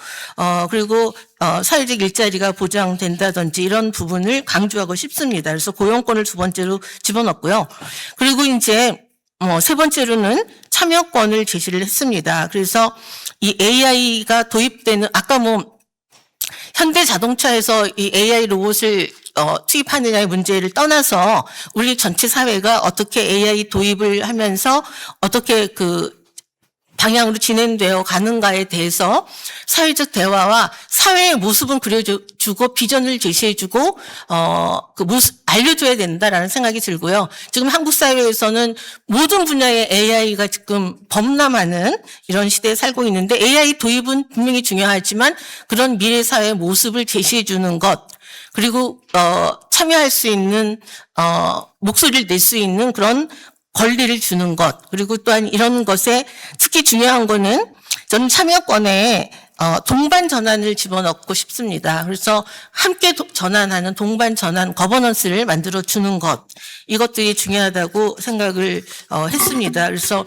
그리고 사회적 일자리가 보장된다든지 이런 부분을 강조하고 싶습니다. 그래서 고용권을 두 번째로 집어넣고요. 그리고 이제 세 번째로는 참여권을 제시를 했습니다. 그래서 이 AI가 도입되는 아까 현대 자동차에서 이 AI 로봇을 투입하느냐의 문제를 떠나서 우리 전체 사회가 어떻게 AI 도입을 하면서 어떻게 방향으로 진행되어 가는가에 대해서 사회적 대화와 사회의 모습은 그려주고 비전을 제시해주고 그 모습 알려줘야 된다라는 생각이 들고요. 지금 한국 사회에서는 모든 분야의 AI가 지금 범람하는 이런 시대에 살고 있는데 AI 도입은 분명히 중요하지만 그런 미래 사회의 모습을 제시해주는 것 그리고 참여할 수 있는 목소리를 낼 수 있는 그런 권리를 주는 것 그리고 또한 이런 것에 특히 중요한 거는 저는 참여권에 동반 전환을 집어넣고 싶습니다. 그래서 함께 전환하는 동반 전환 거버넌스를 만들어 주는 것 이것들이 중요하다고 생각을 했습니다. 그래서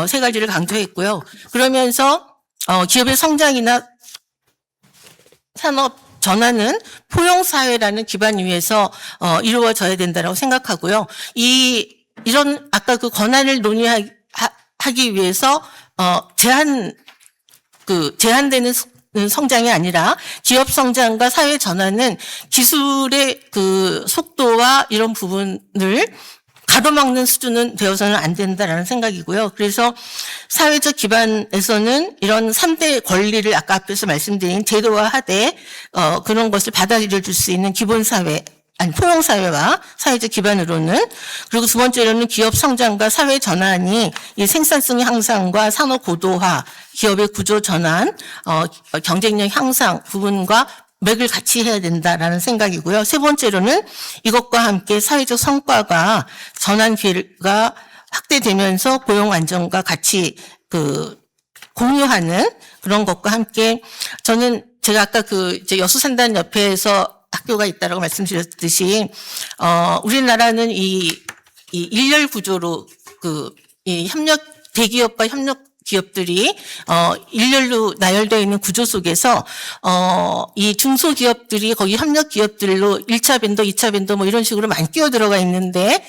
세 가지를 강조했고요. 그러면서 기업의 성장이나 산업 전환은 포용사회라는 기반 위에서 이루어져야 된다고 생각하고요. 이런 아까 그 권한을 논의하기 위해서 제한되는 성장이 아니라 기업 성장과 사회 전환은 기술의 그 속도와 이런 부분을 가로막는 수준은 되어서는 안 된다라는 생각이고요. 그래서 사회적 기반에서는 이런 3대 권리를 아까 앞에서 말씀드린 제도화하되 그런 것을 받아들여 줄 수 있는 기본사회 포용사회와 사회적 기반으로는 그리고 두 번째로는 기업 성장과 사회 전환이 이 생산성 향상과 산업 고도화, 기업의 구조 전환, 경쟁력 향상 부분과 맥을 같이 해야 된다라는 생각이고요. 세 번째로는 이것과 함께 사회적 성과가 전환 기회가 확대되면서 고용 안정과 같이 공유하는 그런 것과 함께 저는 제가 아까 이제 여수산단 옆에서 학교가 있다라고 말씀드렸듯이 우리나라는 이 일렬 구조로 이 대기업과 협력 기업들이 일렬로 나열되어 있는 구조 속에서 이 중소기업들이 거기 협력 기업들로 1차 벤더, 2차 벤더 뭐 이런 식으로 많이 끼어 들어가 있는데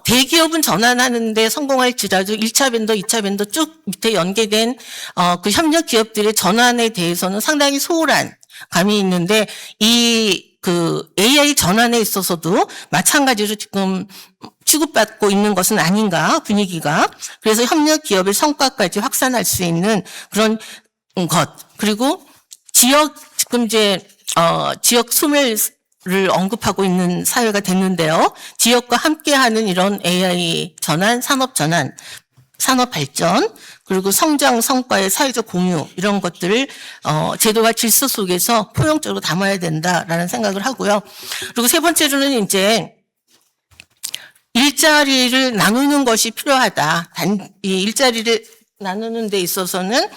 대기업은 전환하는데 성공할지라도 1차 벤더, 2차 벤더 쭉 밑에 연계된 그 협력 기업들의 전환에 대해서는 상당히 소홀한 감이 있는데 이 그 AI 전환에 있어서도 마찬가지로 지금 취급받고 있는 것은 아닌가 분위기가. 그래서 협력 기업의 성과까지 확산할 수 있는 그런 것. 그리고 지금 이제 지역 소멸을 언급하고 있는 사회가 됐는데요. 지역과 함께하는 이런 AI 전환, 산업 전환, 산업 발전, 그리고 성장 성과의 사회적 공유 이런 것들을 제도와 질서 속에서 포용적으로 담아야 된다라는 생각을 하고요. 그리고 세 번째로는 이제 일자리를 나누는 것이 필요하다. 이 일자리를 나누는 데 있어서는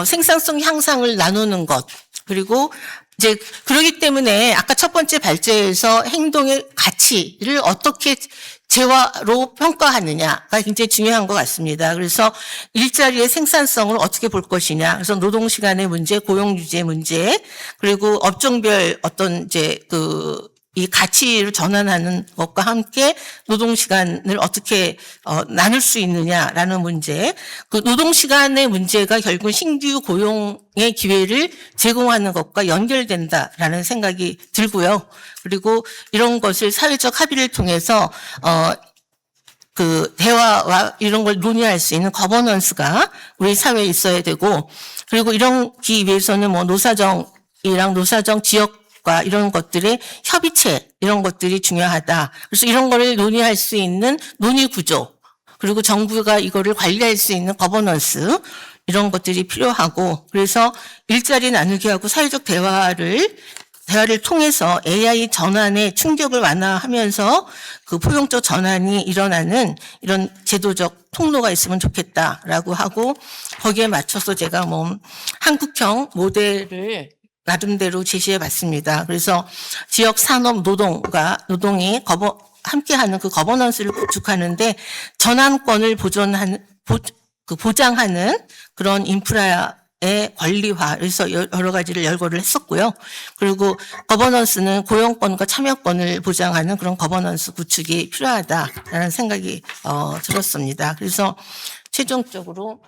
생산성 향상을 나누는 것, 그리고 이제 그러기 때문에 아까 첫 번째 발제에서 행동의 가치를 어떻게 재화로 평가하느냐가 굉장히 중요한 것 같습니다. 그래서 일자리의 생산성을 어떻게 볼 것이냐. 그래서 노동시간의 문제, 고용유지의 문제, 그리고 업종별 어떤 이제 이 가치를 전환하는 것과 함께 노동시간을 어떻게 나눌 수 있느냐라는 문제. 그 노동시간의 문제가 결국 신규 고용의 기회를 제공하는 것과 연결된다라는 생각이 들고요. 그리고 이런 것을 사회적 합의를 통해서 그 대화와 이런 걸 논의할 수 있는 거버넌스가 우리 사회에 있어야 되고, 그리고 이런기 위해서는 뭐 노사정이랑 노사정 지역 이런 것들의 협의체 이런 것들이 중요하다. 그래서 이런 거를 논의할 수 있는 논의 구조, 그리고 정부가 이거를 관리할 수 있는 거버넌스 이런 것들이 필요하고, 그래서 일자리 나누기하고 사회적 대화를 통해서 AI 전환의 충격을 완화하면서 그 포용적 전환이 일어나는 이런 제도적 통로가 있으면 좋겠다라고 하고, 거기에 맞춰서 제가 뭐 한국형 모델을 나름대로 제시해 봤습니다. 그래서 지역 산업 노동이 함께하는 그 거버넌스를 구축하는데 전환권을 보장하는 그런 인프라의 권리화, 그래서 여러 가지를 열거를 했었고요. 그리고 거버넌스는 고용권과 참여권을 보장하는 그런 거버넌스 구축이 필요하다라는 생각이 들었습니다. 그래서 최종적으로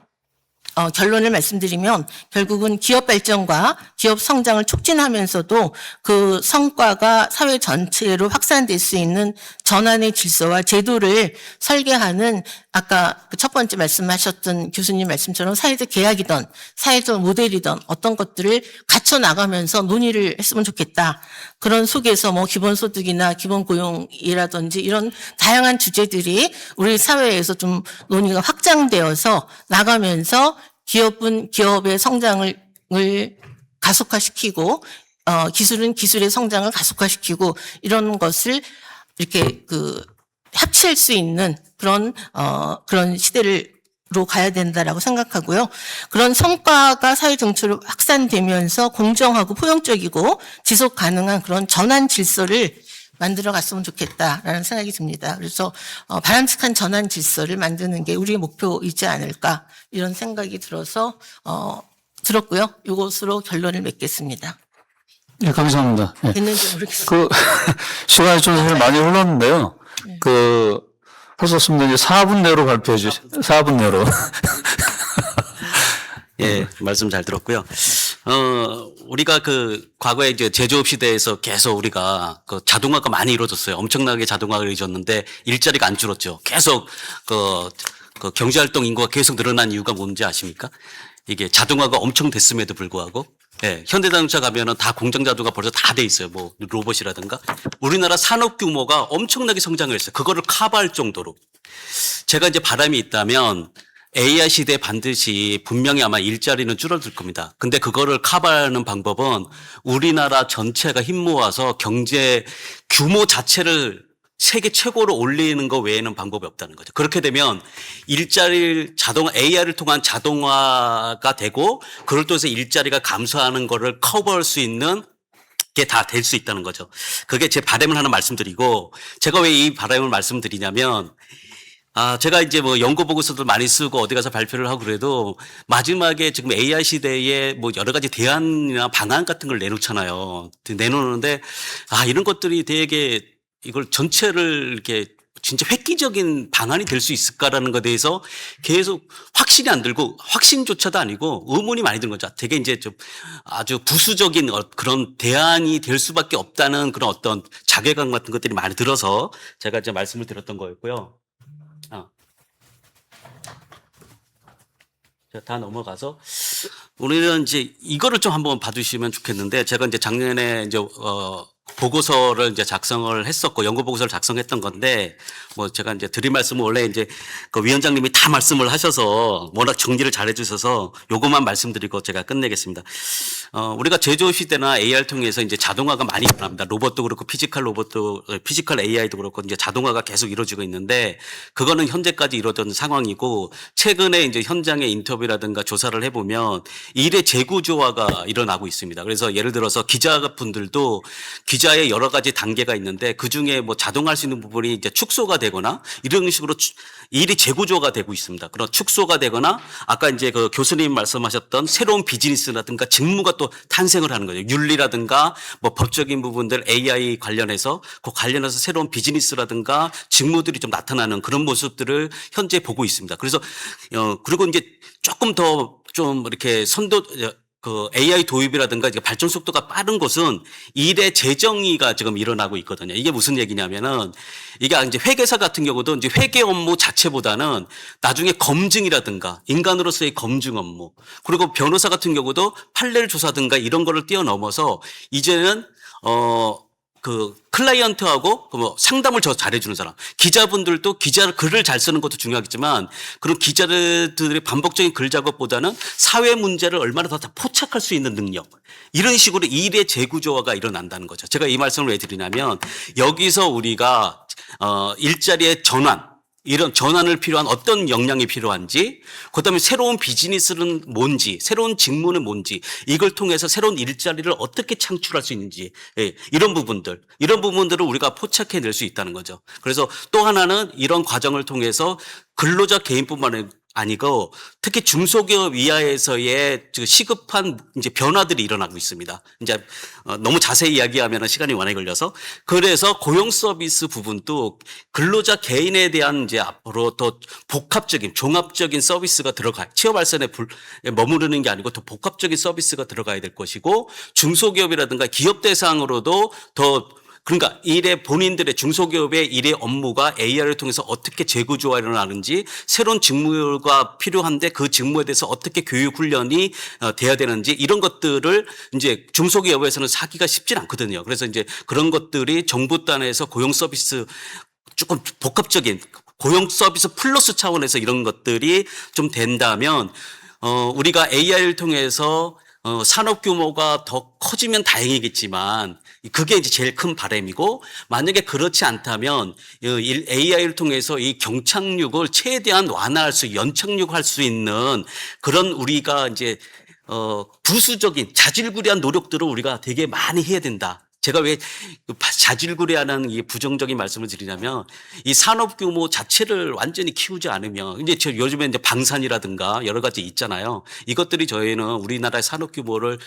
결론을 말씀드리면 결국은 기업 발전과 기업 성장을 촉진하면서도 그 성과가 사회 전체로 확산될 수 있는 전환의 질서와 제도를 설계하는, 아까 그 첫 번째 말씀하셨던 교수님 말씀처럼 사회적 계약이든 사회적 모델이든 어떤 것들을 갖춰 나가면서 논의를 했으면 좋겠다. 그런 속에서 뭐 기본소득이나 기본고용이라든지 이런 다양한 주제들이 우리 사회에서 좀 논의가 확장되어서 나가면서 기업의 성장을 가속화시키고, 기술은 기술의 성장을 가속화시키고, 이런 것을 이렇게 합칠 수 있는 그런 시대로 가야 된다라고 생각하고요. 그런 성과가 사회 전체로 확산되면서 공정하고 포용적이고 지속 가능한 그런 전환 질서를 만들어 갔으면 좋겠다라는 생각이 듭니다. 그래서 바람직한 전환 질서를 만드는 게 우리의 목표이지 않을까 이런 생각이 들었고요. 이것으로 결론을 맺겠습니다. 네, 감사합니다. 네. 됐는지 모르겠습니다. 시간이 좀 사실 많이 흘렀는데요. 할 수 없습니다. 이제 4분 내로 발표해 주시죠. 4분 내로. 예, 말씀 잘 들었고요. 우리가 과거에 이제 제조업 시대에서 계속 우리가 자동화가 많이 이루어졌어요. 엄청나게 자동화가 이루어졌는데 일자리가 안 줄었죠. 계속 경제활동 인구가 계속 늘어난 이유가 뭔지 아십니까? 이게 자동화가 엄청 됐음에도 불구하고, 예, 현대자동차 가면은 다 공장 자동화 벌써 다 돼 있어요. 뭐 로봇이라든가. 우리나라 산업 규모가 엄청나게 성장을 했어요. 그거를 커버할 정도로. 제가 이제 바람이 있다면 AI 시대에 반드시 분명히 아마 일자리는 줄어들 겁니다. 근데 그거를 커버하는 방법은 우리나라 전체가 힘 모아서 경제 규모 자체를 세계 최고로 올리는 거 외에는 방법이 없다는 거죠. 그렇게 되면 AI를 통한 자동화가 되고, 그걸 통해서 일자리가 감소하는 거를 커버할 수 있는 게 다 될 수 있다는 거죠. 그게 제 바람을 하나 말씀드리고, 제가 왜 이 바람을 말씀드리냐면, 제가 이제 뭐 연구 보고서도 많이 쓰고 어디 가서 발표를 하고 그래도 마지막에 지금 AI 시대에 뭐 여러 가지 대안이나 방안 같은 걸 내놓잖아요. 내놓는데, 이런 것들이 되게 이걸 전체를 이렇게 진짜 획기적인 방안이 될 수 있을까라는 것에 대해서 계속 확신이 안 들고 확신조차도 아니고 의문이 많이 드는 거죠. 되게 이제 좀 아주 부수적인 그런 대안이 될 수밖에 없다는 그런 어떤 자괴감 같은 것들이 많이 들어서 제가 이제 말씀을 드렸던 거였고요. 자, 다 넘어가서 우리는 이제 이거를 좀 한번 봐주시면 좋겠는데 제가 이제 작년에 이제 보고서를 이제 작성을 했었고 연구 보고서를 작성했던 건데 뭐 제가 이제 드릴 말씀은 원래 이제 그 위원장님이 다 말씀을 하셔서 워낙 정리를 잘 해주셔서 요것만 말씀드리고 제가 끝내겠습니다. 우리가 제조 시대나 AR 통해서 이제 자동화가 많이 일어납니다. 로봇도 그렇고 피지컬 AI도 그렇고 이제 자동화가 계속 이루어지고 있는데 그거는 현재까지 이루어진 상황이고 최근에 이제 현장의 인터뷰라든가 조사를 해보면 일의 재구조화가 일어나고 있습니다. 그래서 예를 들어서 기자분들도 기자의 여러 가지 단계가 있는데 그 중에 뭐 자동화할 수 있는 부분이 이제 축소가 되거나 이런 식으로 일이 재구조가 되고 있습니다. 그런 축소가 되거나 아까 이제 그 교수님 말씀하셨던 새로운 비즈니스라든가 직무가 또 탄생을 하는 거죠. 윤리라든가 뭐 법적인 부분들 AI 관련해서 그 관련해서 새로운 비즈니스라든가 직무들이 좀 나타나는 그런 모습들을 현재 보고 있습니다. 그래서 그리고 이제 조금 더 좀 이렇게 그 AI 도입이라든가 이제 발전 속도가 빠른 곳은 일의 재정의가 지금 일어나고 있거든요. 이게 무슨 얘기냐면은 이게 이제 회계사 같은 경우도 이제 회계 업무 자체보다는 나중에 검증이라든가 인간으로서의 검증 업무 그리고 변호사 같은 경우도 판례를 조사든가 이런 거를 뛰어넘어서 이제는 그 클라이언트하고 뭐 상담을 더 잘해주는 사람, 기자분들도 글을 잘 쓰는 것도 중요하겠지만 그런 기자들의 반복적인 글 작업보다는 사회 문제를 얼마나 더 포착할 수 있는 능력 이런 식으로 일의 재구조화가 일어난다는 거죠. 제가 이 말씀을 왜 드리냐면 여기서 우리가 일자리의 전환 이런 전환을 필요한 어떤 역량이 필요한지, 그다음에 새로운 비즈니스는 뭔지, 새로운 직무는 뭔지, 이걸 통해서 새로운 일자리를 어떻게 창출할 수 있는지, 이런 부분들을 우리가 포착해낼 수 있다는 거죠. 그래서 또 하나는 이런 과정을 통해서 근로자 개인뿐만 아니고 특히 중소기업 이하에서의 시급한 이제 변화들이 일어나고 있습니다. 이제 너무 자세히 이야기하면 시간이 많이 걸려서 그래서 고용 서비스 부분도 근로자 개인에 대한 이제 앞으로 더 복합적인 종합적인 서비스가 취업 발전에 머무르는 게 아니고 더 복합적인 서비스가 들어가야 될 것이고 중소기업이라든가 기업 대상으로도 그러니까 본인들의 중소기업의 일의 업무가 AR을 통해서 어떻게 재구조화 일어나는지 새로운 직무가 필요한데 그 직무에 대해서 어떻게 교육 훈련이 돼야 되는지 이런 것들을 이제 중소기업에서는 사기가 쉽진 않거든요. 그래서 이제 그런 것들이 정부 단에서 고용 서비스 조금 복합적인 고용 서비스 플러스 차원에서 이런 것들이 좀 된다면 우리가 AI를 통해서 산업 규모가 더 커지면 다행이겠지만 그게 이제 제일 큰 바람이고 만약에 그렇지 않다면 AI를 통해서 이 경착륙을 최대한 연착륙할 수 있는 그런 우리가 이제 부수적인 자질구레한 노력들을 우리가 되게 많이 해야 된다. 제가 왜 자질구레하는 이 부정적인 말씀을 드리냐면 이 산업 규모 자체를 완전히 키우지 않으면 이제 요즘에 이제 방산이라든가 여러 가지 있잖아요. 이것들이 저희는 우리나라의 산업 규모를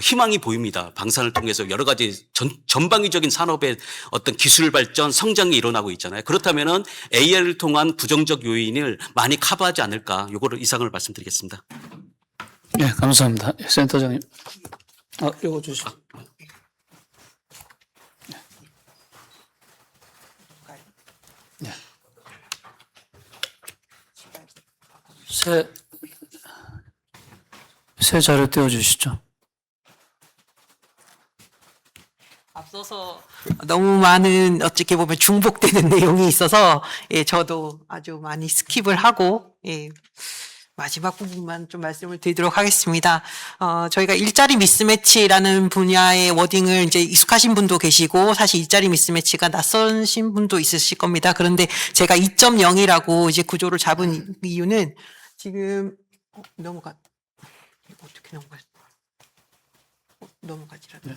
희망이 보입니다. 방산을 통해서 여러 가지 전방위적인 산업의 어떤 기술 발전, 성장이 일어나고 있잖아요. 그렇다면은 AI를 통한 부정적 요인을 많이 커버하지 않을까. 요거를 이상을 말씀드리겠습니다. 네, 감사합니다. 센터장님. 요거 주시죠. 네. 새 자료 띄워주시죠. 앞서서 너무 많은 어떻게 보면 중복되는 내용이 있어서 저도 아주 많이 스킵을 하고 마지막 부분만 좀 말씀을 드리도록 하겠습니다. 저희가 일자리 미스매치라는 분야의 워딩을 이제 익숙하신 분도 계시고 사실 일자리 미스매치가 낯선신 분도 있으실 겁니다. 그런데 제가 2.0이라고 이제 구조를 잡은 이유는 지금 어떻게 넘어가지라도 네.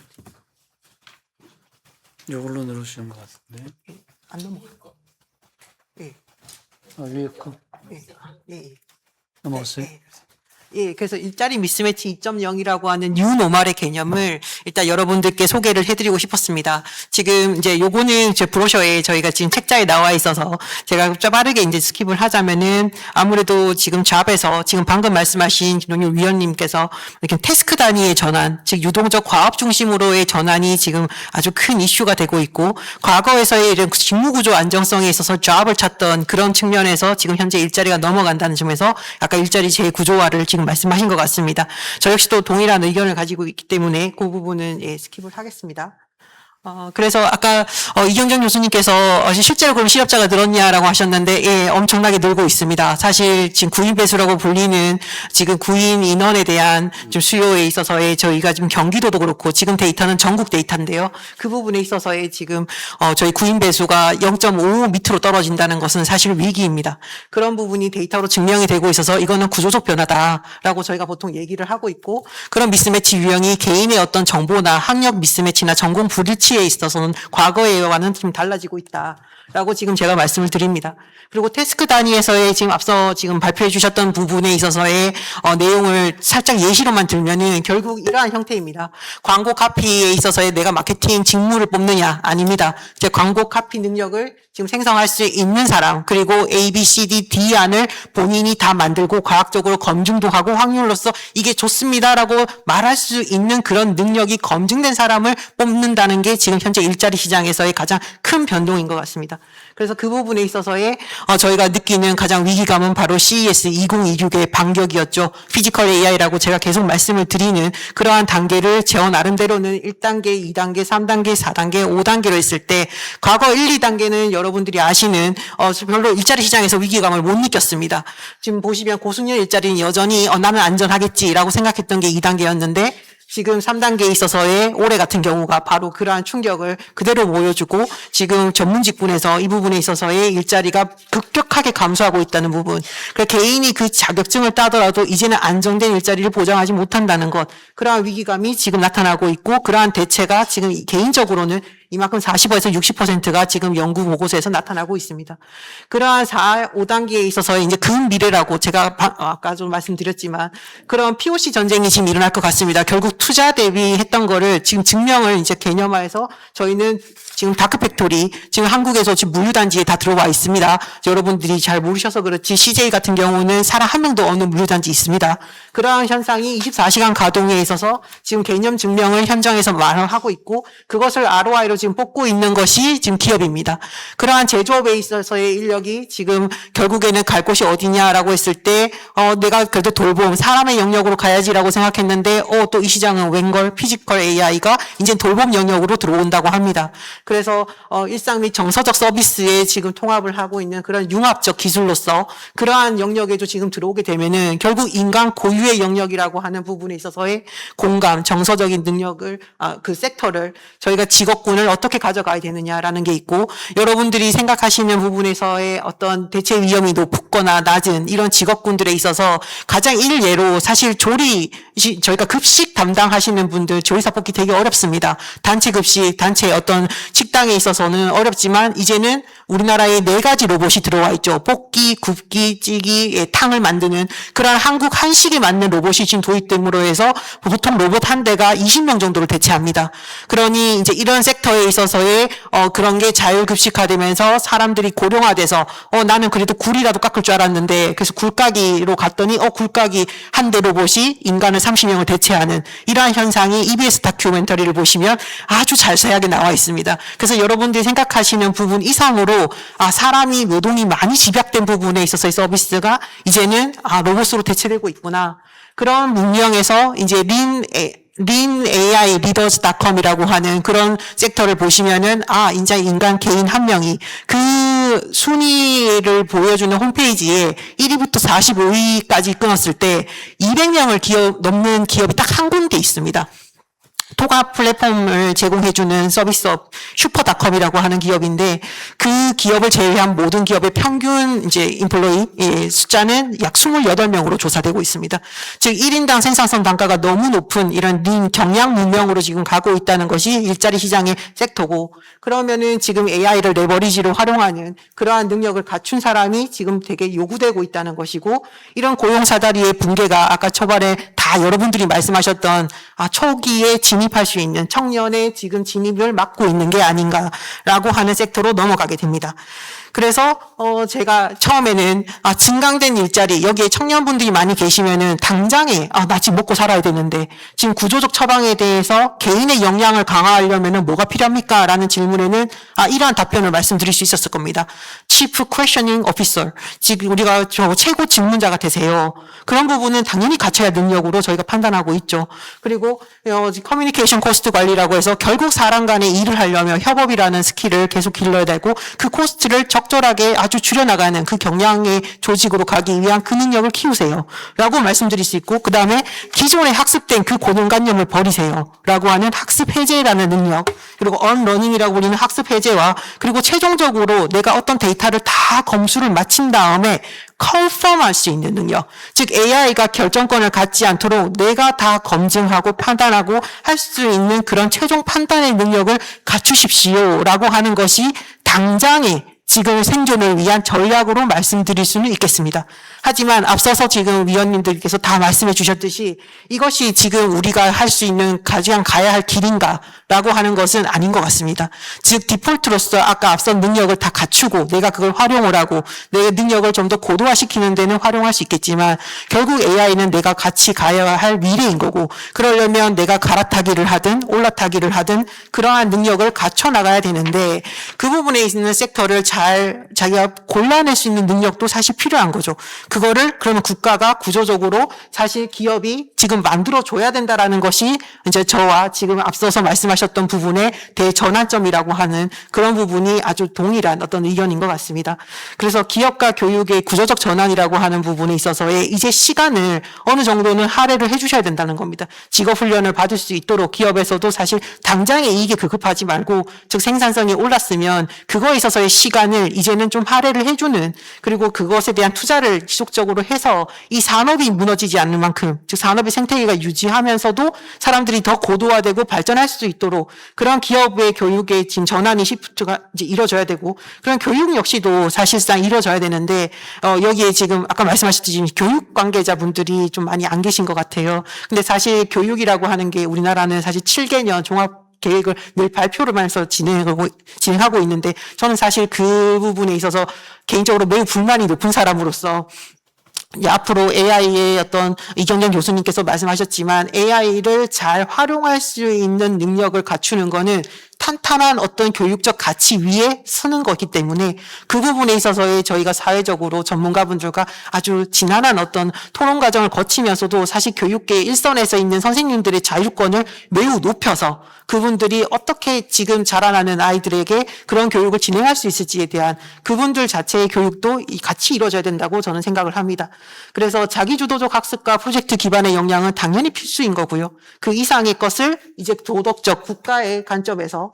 이걸로 누르시는 것 같은데. 안 넘어갈 거. 예. 위에 거 예. 넘어갔어요? 예, 그래서 일자리 미스매치 2.0이라고 하는 뉴노멀의 개념을 일단 여러분들께 소개를 해드리고 싶었습니다. 지금 이제 요거는 제 브로셔에 저희가 지금 책자에 나와 있어서 제가 좀 빠르게 이제 스킵을 하자면은 아무래도 지금 잡에서 지금 방금 말씀하신 김동률 위원님께서 이렇게 태스크 단위의 전환, 즉 유동적 과업 중심으로의 전환이 지금 아주 큰 이슈가 되고 있고 과거에서의 이런 직무구조 안정성에 있어서 잡을 찾던 그런 측면에서 지금 현재 일자리가 넘어간다는 점에서 아까 일자리 재구조화를 지금 말씀하신 것 같습니다. 저 역시도 동일한 의견을 가지고 있기 때문에 그 부분은 예, 스킵을 하겠습니다. 그래서 아까 이경정 교수님께서 실제로 그럼 실업자가 늘었냐라고 하셨는데 예, 엄청나게 늘고 있습니다. 사실 지금 구인 배수라고 불리는 지금 구인 인원에 대한 좀 수요에 있어서의 저희가 지금 경기도도 그렇고 지금 데이터는 전국 데이터인데요. 그 부분에 있어서의 지금 저희 구인 배수가 0.5 밑으로 떨어진다는 것은 사실 위기입니다. 그런 부분이 데이터로 증명이 되고 있어서 이거는 구조적 변화다라고 저희가 보통 얘기를 하고 있고 그런 미스매치 유형이 개인의 어떤 정보나 학력 미스매치나 전공 불일치에 있어서는 과거에와는 좀 달라지고 있다라고 지금 제가 말씀을 드립니다. 그리고 태스크 단위에서의 지금 앞서 지금 발표해 주셨던 부분에 있어서의 내용을 살짝 예시로만 들면은 결국 이러한 형태입니다. 광고 카피에 있어서의 내가 마케팅 직무를 뽑느냐 아닙니다. 이제 광고 카피 능력을 지금 생성할 수 있는 사람 그리고 A, B, C, D, D 안을 본인이 다 만들고 과학적으로 검증도 하고 확률로서 이게 좋습니다라고 말할 수 있는 그런 능력이 검증된 사람을 뽑는다는 게 지금 현재 일자리 시장에서의 가장 큰 변동인 것 같습니다. 그래서 그 부분에 있어서의 저희가 느끼는 가장 위기감은 바로 CES 2026의 반격이었죠. 피지컬 AI라고 제가 계속 말씀을 드리는 그러한 단계를 제어 나름대로는 1단계, 2단계, 3단계, 4단계, 5단계로 했을 때 과거 1, 2단계는 여러분들이 아시는 별로 일자리 시장에서 위기감을 못 느꼈습니다. 지금 보시면 고수년 일자리는 여전히 나는 안전하겠지라고 생각했던 게 2단계였는데 지금 3단계에 있어서의 올해 같은 경우가 바로 그러한 충격을 그대로 보여주고 지금 전문 직군에서 이 부분에 있어서의 일자리가 급격하게 감소하고 있다는 부분. 그러니까 개인이 그 자격증을 따더라도 이제는 안정된 일자리를 보장하지 못한다는 것. 그러한 위기감이 지금 나타나고 있고 그러한 대체가 지금 개인적으로는 이만큼 45에서 60%가 지금 연구 보고서에서 나타나고 있습니다. 그러한 4, 5단계에 있어서의 이제 근미래라고 제가 아까 좀 말씀드렸지만 그런 POC 전쟁이 지금 일어날 것 같습니다. 결국 투자 대비했던 거를 지금 증명을 이제 개념화해서 저희는 지금 다크팩토리, 지금 한국에서 지금 물류단지에 다 들어와 있습니다. 여러분들이 잘 모르셔서 그렇지 CJ 같은 경우는 사람 한 명도 없는 물류단지 있습니다. 그러한 현상이 24시간 가동에 있어서 지금 개념 증명을 현장에서 마련하고 있고 그것을 ROI로 지금 뽑고 있는 것이 지금 기업입니다. 그러한 제조업에 있어서의 인력이 지금 결국에는 갈 곳이 어디냐라고 했을 때 내가 그래도 돌봄, 사람의 영역으로 가야지라고 생각했는데 또 이 시장은 웬걸 피지컬 AI가 이제 돌봄 영역으로 들어온다고 합니다. 그래서 일상 및 정서적 서비스에 지금 통합을 하고 있는 그런 융합적 기술로서 그러한 영역에도 지금 들어오게 되면은 결국 인간 고유의 영역이라고 하는 부분에 있어서의 공감, 정서적인 능력을 그 섹터를 저희가 직업군을 어떻게 가져가야 되느냐라는 게 있고 여러분들이 생각하시는 부분에서의 어떤 대체 위험이 높거나 낮은 이런 직업군들에 있어서 가장 일례로 사실 조리 저희가 급식 담당하시는 분들 조리사 뽑기 되게 어렵습니다. 단체 급식, 단체 어떤 식당에 있어서는 어렵지만 이제는 우리나라에 4가지 로봇이 들어와 있죠. 볶기, 굽기, 찌기, 탕을 만드는 그런 한국 한식에 맞는 로봇이 지금 도입됨으로 해서 보통 로봇 한 대가 20명 정도를 대체합니다. 그러니 이제 이런 섹터에 있어서의 그런 게 자율급식화되면서 사람들이 고령화돼서 나는 그래도 굴이라도 깎을 줄 알았는데 그래서 굴까기로 갔더니 굴까기 한 대 로봇이 인간을 30명을 대체하는 이러한 현상이 EBS 다큐멘터리를 보시면 아주 자세하게 나와 있습니다. 그래서 여러분들이 생각하시는 부분 이상으로 사람이 노동이 많이 집약된 부분에 있어서의 서비스가 이제는 로봇으로 대체되고 있구나. 그런 문명에서 이제 린 AI 리더스닷컴이라고 하는 그런 섹터를 보시면은 이제 인간 개인 한 명이 그 순위를 보여주는 홈페이지에 1위부터 45위까지 끊었을 때 200명을 넘는 기업이 딱 한 군데 있습니다. 통합 플랫폼을 제공해주는 서비스업 슈퍼닷컴이라고 하는 기업인데 그 기업을 제외한 모든 기업의 평균 이제 인플로이 숫자는 약 28명으로 조사되고 있습니다. 즉 1인당 생산성 단가가 너무 높은 이런 경량 문명으로 지금 가고 있다는 것이 일자리 시장의 섹터고 그러면은 지금 AI를 레버리지로 활용하는 그러한 능력을 갖춘 사람이 지금 되게 요구되고 있다는 것이고 이런 고용 사다리의 붕괴가 아까 초반에 다 여러분들이 말씀하셨던 초기에 진입할 수 있는 청년의 지금 진입을 막고 있는 게 아닌가라고 하는 섹터로 넘어가게 됩니다. 그래서 제가 처음에는 증강된 일자리 여기에 청년분들이 많이 계시면은 당장에 나 지금 먹고 살아야 되는데 지금 구조적 처방에 대해서 개인의 역량을 강화하려면은 뭐가 필요합니까? 라는 질문에는 이러한 답변을 말씀드릴 수 있었을 겁니다. Chief Questioning Officer, 즉 우리가 최고 질문자가 되세요. 그런 부분은 당연히 갖춰야 능력으로 저희가 판단하고 있죠. 그리고 커뮤니케이션 코스트 관리라고 해서 결국 사람 간의 일을 하려면 협업이라는 스킬을 계속 길러야 되고 그 코스트를 적절하게 아주 줄여나가는 그 경량의 조직으로 가기 위한 그 능력을 키우세요. 라고 말씀드릴 수 있고 그 다음에 기존에 학습된 그 고정관념을 버리세요. 라고 하는 학습 해제라는 능력 그리고 언러닝이라고 우리는 학습 해제와 그리고 최종적으로 내가 어떤 데이터를 다 검수를 마친 다음에 컨펌할 수 있는 능력 즉 AI가 결정권을 갖지 않도록 내가 다 검증하고 판단하고 할 수 있는 그런 최종 판단의 능력을 갖추십시오. 라고 하는 것이 당장에 지금 생존을 위한 전략으로 말씀드릴 수는 있겠습니다. 하지만 앞서서 지금 위원님들께서 다 말씀해 주셨듯이 이것이 지금 우리가 할 수 있는 가장 가야 할 길인가라고 하는 것은 아닌 것 같습니다. 즉 디폴트로서 아까 앞선 능력을 다 갖추고 내가 그걸 활용을 하고 내 능력을 좀 더 고도화시키는 데는 활용할 수 있겠지만 결국 AI는 내가 같이 가야 할 미래인 거고 그러려면 내가 갈아타기를 하든 올라타기를 하든 그러한 능력을 갖춰 나가야 되는데 그 부분에 있는 섹터를 잘 자기가 골라낼 수 있는 능력도 사실 필요한 거죠. 그거를 그러면 국가가 구조적으로 사실 기업이 지금 만들어줘야 된다라는 것이 이제 저와 지금 앞서서 말씀하셨던 부분의 대전환점이라고 하는 그런 부분이 아주 동일한 어떤 의견인 것 같습니다. 그래서 기업과 교육의 구조적 전환이라고 하는 부분에 있어서의 이제 시간을 어느 정도는 할애를 해주셔야 된다는 겁니다. 직업훈련을 받을 수 있도록 기업에서도 사실 당장의 이익에 급급하지 말고 즉 생산성이 올랐으면 그거에 있어서의 시간을 이제는 좀 할애를 해주는 그리고 그것에 대한 투자를 지속적으로 해서 이 산업이 무너지지 않는 만큼 즉 산업의 생태계가 유지하면서도 사람들이 더 고도화되고 발전할 수 있도록 그런 기업의 교육의 지금 전환이 시프트가 이제 이루어져야 되고 그런 교육 역시도 사실상 이루어져야 되는데 여기에 지금 아까 말씀하셨듯이 교육 관계자분들이 좀 많이 안 계신 것 같아요. 근데 사실 교육이라고 하는 게 우리나라는 사실 7개년 종합 계획을 늘 발표를 하면서 진행하고 있는데 저는 사실 그 부분에 있어서 개인적으로 매우 불만이 높은 사람으로서 앞으로 AI의 어떤 이경련 교수님께서 말씀하셨지만 AI를 잘 활용할 수 있는 능력을 갖추는 거는 탄탄한 어떤 교육적 가치 위에 서는 거기 때문에 그 부분에 있어서의 저희가 사회적으로 전문가분들과 아주 지난한 어떤 토론 과정을 거치면서도 사실 교육계 일선에서 있는 선생님들의 자율권을 매우 높여서 그분들이 어떻게 지금 자라나는 아이들에게 그런 교육을 진행할 수 있을지에 대한 그분들 자체의 교육도 같이 이루어져야 된다고 저는 생각을 합니다. 그래서 자기주도적 학습과 프로젝트 기반의 역량은 당연히 필수인 거고요. 그 이상의 것을 이제 도덕적 국가의 관점에서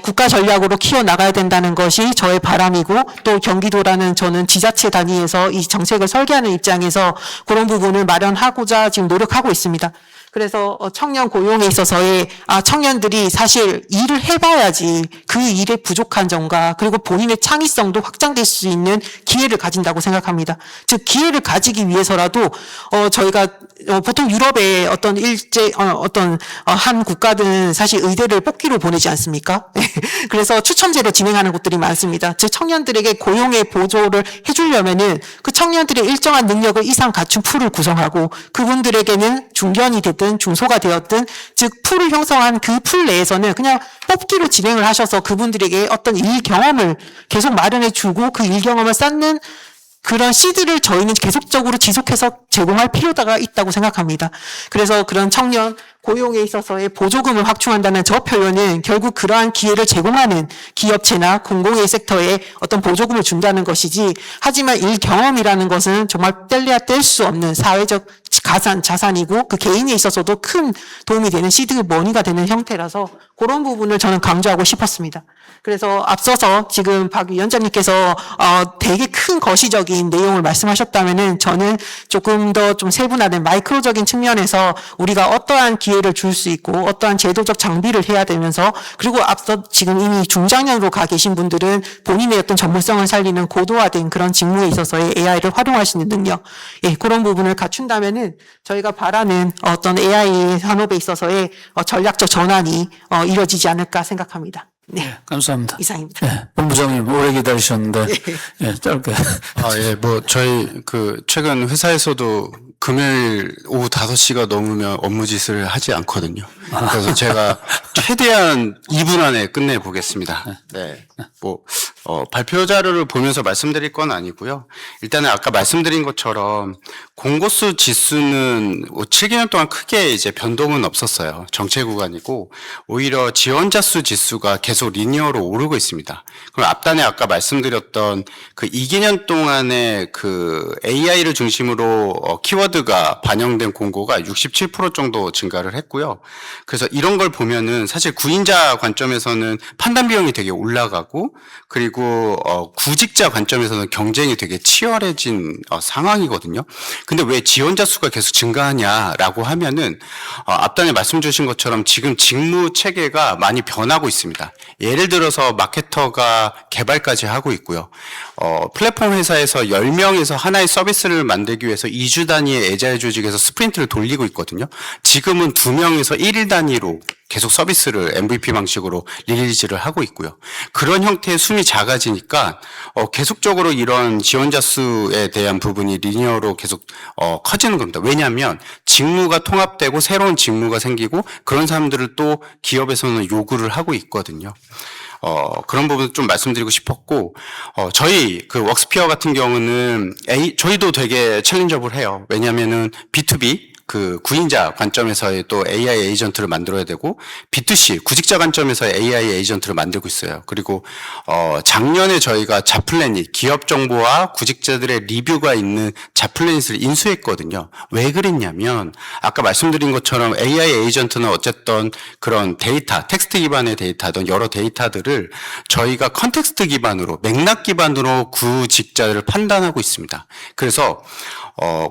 국가 전략으로 키워나가야 된다는 것이 저의 바람이고 또 경기도라는 저는 지자체 단위에서 이 정책을 설계하는 입장에서 그런 부분을 마련하고자 지금 노력하고 있습니다. 그래서 청년 고용에 있어서의 청년들이 사실 일을 해봐야지 그 일의 부족한 점과 그리고 본인의 창의성도 확장될 수 있는 기회를 가진다고 생각합니다. 즉 기회를 가지기 위해서라도 저희가 보통 유럽의 어떤 한 국가들은 사실 의대를 뽑기로 보내지 않습니까? 그래서 추첨제로 진행하는 곳들이 많습니다. 즉 청년들에게 고용의 보조를 해주려면은 그 청년들의 일정한 능력을 이상 갖춘 풀을 구성하고 그분들에게는 중견이 됐든 중소가 되었든 즉 풀을 형성한 그 풀 내에서는 그냥 뽑기로 진행을 하셔서 그분들에게 어떤 일 경험을 계속 마련해 주고 그 일 경험을 쌓는 그런 시드를 저희는 계속적으로 지속해서 제공할 필요가 있다고 생각합니다. 그래서 그런 청년 고용에 있어서의 보조금을 확충한다는 저 표현은 결국 그러한 기회를 제공하는 기업체나 공공의 섹터에 어떤 보조금을 준다는 것이지, 하지만 일 경험이라는 것은 정말 뗄래야 뗄 수 없는 사회적 자산이고 그 개인에 있어서도 큰 도움이 되는 시드 머니가 되는 형태라서 그런 부분을 저는 강조하고 싶었습니다. 그래서 앞서서 지금 박 위원장님께서 되게 큰 거시적인 내용을 말씀하셨다면은 저는 조금 더 좀 세분화된 마이크로적인 측면에서 우리가 어떠한 기회를 줄 수 있고 어떠한 제도적 장비를 해야 되면서, 그리고 앞서 지금 이미 중장년으로 가 계신 분들은 본인의 어떤 전문성을 살리는 고도화된 그런 직무에 있어서의 AI를 활용할 수 있는 능력, 그런 부분을 갖춘다면은 저희가 바라는 어떤 AI 산업에 있어서의 전략적 전환이 이루어지지 않을까 생각합니다. 네, 감사합니다. 이상입니다. 예, 본부장님 오래 기다리셨는데, 예, 짧게. 저희 최근 회사에서도 금요일 오후 5시가 넘으면 업무짓을 하지 않거든요. 그래서 제가 최대한 2분 안에 끝내보겠습니다. 네. 발표 자료를 보면서 말씀드릴 건 아니고요. 일단은 아까 말씀드린 것처럼 공고수 지수는 7개년 동안 크게 이제 변동은 없었어요. 정체 구간이고, 오히려 지원자 수 지수가 계속 리니어로 오르고 있습니다. 그럼 앞단에 아까 말씀드렸던 그 2개년 동안의 그 AI를 중심으로 키워드가 반영된 공고가 67% 정도 증가를 했고요. 그래서 이런 걸 보면은 사실 구인자 관점에서는 판단 비용이 되게 올라가고, 그리고 구직자 관점에서는 경쟁이 되게 치열해진 상황이거든요. 근데 왜 지원자 수가 계속 증가하냐라고 하면은 앞단에 말씀 주신 것처럼 지금 직무 체계가 많이 변하고 있습니다. 예를 들어서 마케터가 개발까지 하고 있고요. 플랫폼 회사에서 10명에서 하나의 서비스를 만들기 위해서 2주 단위의 애자일 조직에서 스프린트를 돌리고 있거든요. 지금은 2명에서 1일 단위로 계속 서비스를 MVP 방식으로 릴리즈를 하고 있고요. 그런 형태의 숨이 작아지니까 계속적으로 이런 지원자 수에 대한 부분이 리니어로 계속 커지는 겁니다. 왜냐하면 직무가 통합되고 새로운 직무가 생기고 그런 사람들을 또 기업에서는 요구를 하고 있거든요. 그런 부분 좀 말씀드리고 싶었고, 저희 그 웍스피어 같은 경우는 저희도 되게 챌린저블해요. 왜냐하면은 B2B 그 구인자 관점에서의 또 AI 에이전트를 만들어야 되고, B2C 구직자 관점에서의 AI 에이전트를 만들고 있어요. 그리고 작년에 저희가 자플래닛, 기업 정보와 구직자들의 리뷰가 있는 자플래닛을 인수했거든요. 왜 그랬냐면 아까 말씀드린 것처럼 AI 에이전트는 어쨌든 그런 데이터, 텍스트 기반의 데이터든 여러 데이터들을 저희가 컨텍스트 기반으로, 맥락 기반으로 구직자를 판단하고 있습니다. 그래서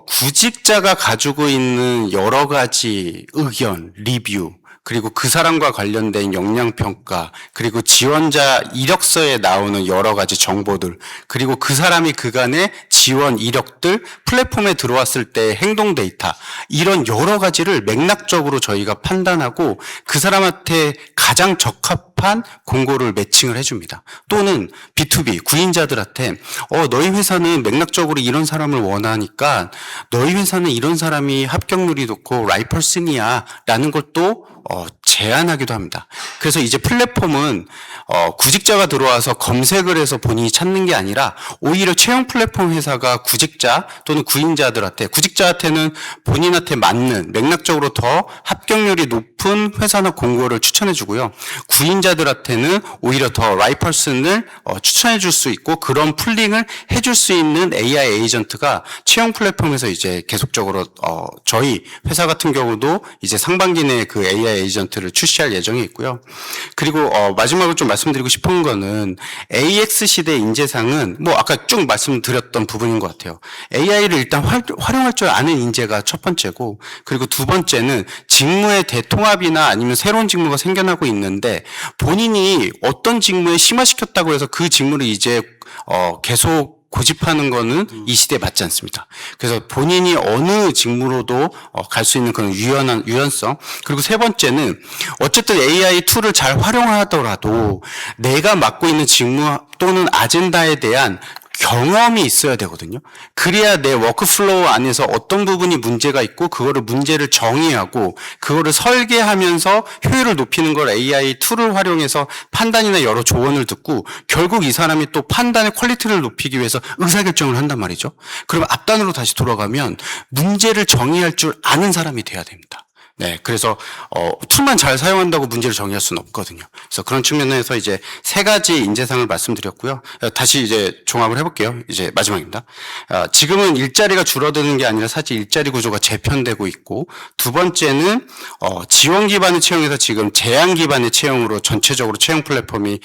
구직자가 가지고 있는 여러 가지 의견, 리뷰, 그리고 그 사람과 관련된 역량평가, 그리고 지원자 이력서에 나오는 여러 가지 정보들, 그리고 그 사람이 그간의 지원 이력들, 플랫폼에 들어왔을 때 행동 데이터, 이런 여러 가지를 맥락적으로 저희가 판단하고 그 사람한테 가장 적합한 공고를 매칭을 해줍니다. 또는 B2B 구인자들한테 너희 회사는 맥락적으로 이런 사람을 원하니까 너희 회사는 이런 사람이 합격률이 높고 라이펄슨이야 라는 걸 또 제안하기도 합니다. 그래서 이제 플랫폼은 구직자가 들어와서 검색을 해서 본인이 찾는 게 아니라 오히려 채용 플랫폼 회사가 구직자 또는 구인자들한테, 구직자한테는 본인한테 맞는 맥락적으로 더 합격률이 높은 회사나 공고를 추천해 주고요. 구인자들한테는 오히려 더 라이펄슨을 추천해 줄 수 있고 그런 풀링을 해줄 수 있는 AI 에이전트가 채용 플랫폼에서 이제 계속적으로 저희 회사 같은 경우도 이제 상반기 내에 그 AI 에이전트를 출시할 예정이 있고요. 그리고 마지막으로 좀 말씀드리고 싶은 거는 AX 시대 인재상은 뭐 아까 쭉 말씀드렸던 부분인 것 같아요. AI를 일단 활용할 줄 아는 인재가 첫 번째고, 그리고 두 번째는 직무의 대통합이나 아니면 새로운 직무가 생겨나고 있는데 본인이 어떤 직무에 심화시켰다고 해서 그 직무를 이제 계속 고집하는 거는 이 시대에 맞지 않습니다. 그래서 본인이 어느 직무로도 갈 수 있는 그런 유연성. 그리고 세 번째는 어쨌든 AI 툴을 잘 활용하더라도 내가 맡고 있는 직무 또는 아젠다에 대한 경험이 있어야 되거든요. 그래야 내 워크플로우 안에서 어떤 부분이 문제가 있고 그거를 문제를 정의하고 그거를 설계하면서 효율을 높이는 걸 AI 툴을 활용해서 판단이나 여러 조언을 듣고 결국 이 사람이 또 판단의 퀄리티를 높이기 위해서 의사결정을 한단 말이죠. 그러면 앞단으로 다시 돌아가면 문제를 정의할 줄 아는 사람이 돼야 됩니다. 네, 그래서 툴만 잘 사용한다고 문제를 정의할 수는 없거든요. 그래서 그런 측면에서 이제 세 가지 인재상을 말씀드렸고요. 다시 이제 종합을 해볼게요. 이제 마지막입니다. 지금은 일자리가 줄어드는 게 아니라 사실 일자리 구조가 재편되고 있고, 두 번째는 지원 기반의 채용에서 지금 제한 기반의 채용으로 전체적으로 채용 플랫폼이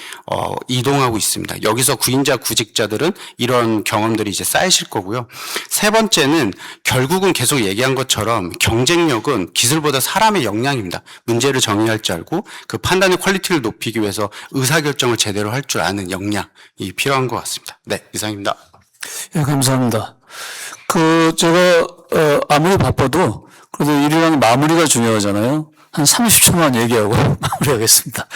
이동하고 있습니다. 여기서 구인자 구직자들은 이런 경험들이 이제 쌓이실 거고요. 세 번째는 결국은 계속 얘기한 것처럼 경쟁력은 기술보다 사람의 역량입니다. 문제를 정의할 줄 알고 그 판단의 퀄리티를 높이기 위해서 의사결정을 제대로 할 줄 아는 역량이 필요한 것 같습니다. 네, 이상입니다. 예, 감사합니다. 제가, 아무리 바빠도 그래도 일이랑 마무리가 중요하잖아요. 한 30초만 얘기하고 마무리하겠습니다.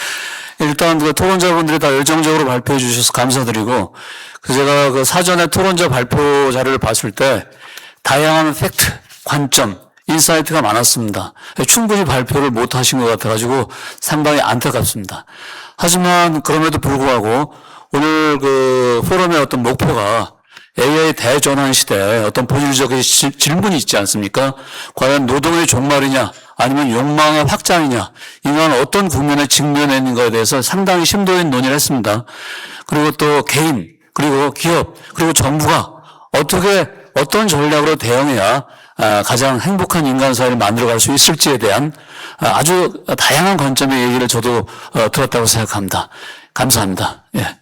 일단 토론자분들이 다 열정적으로 발표해 주셔서 감사드리고, 제가 사전에 토론자 발표 자료를 봤을 때 다양한 팩트, 관점, 인사이트가 많았습니다. 충분히 발표를 못 하신 것 같아가지고 상당히 안타깝습니다. 하지만 그럼에도 불구하고 오늘 포럼의 어떤 목표가 AI 대전환 시대에 어떤 본질적인 질문이 있지 않습니까? 과연 노동의 종말이냐 아니면 욕망의 확장이냐, 인간은 어떤 국면에 직면해 있는가에 대해서 상당히 심도 있는 논의를 했습니다. 그리고 또 개인, 그리고 기업, 그리고 정부가 어떤 전략으로 대응해야 가장 행복한 인간 사회를 만들어갈 수 있을지에 대한 아주 다양한 관점의 얘기를 저도 들었다고 생각합니다. 감사합니다. 예.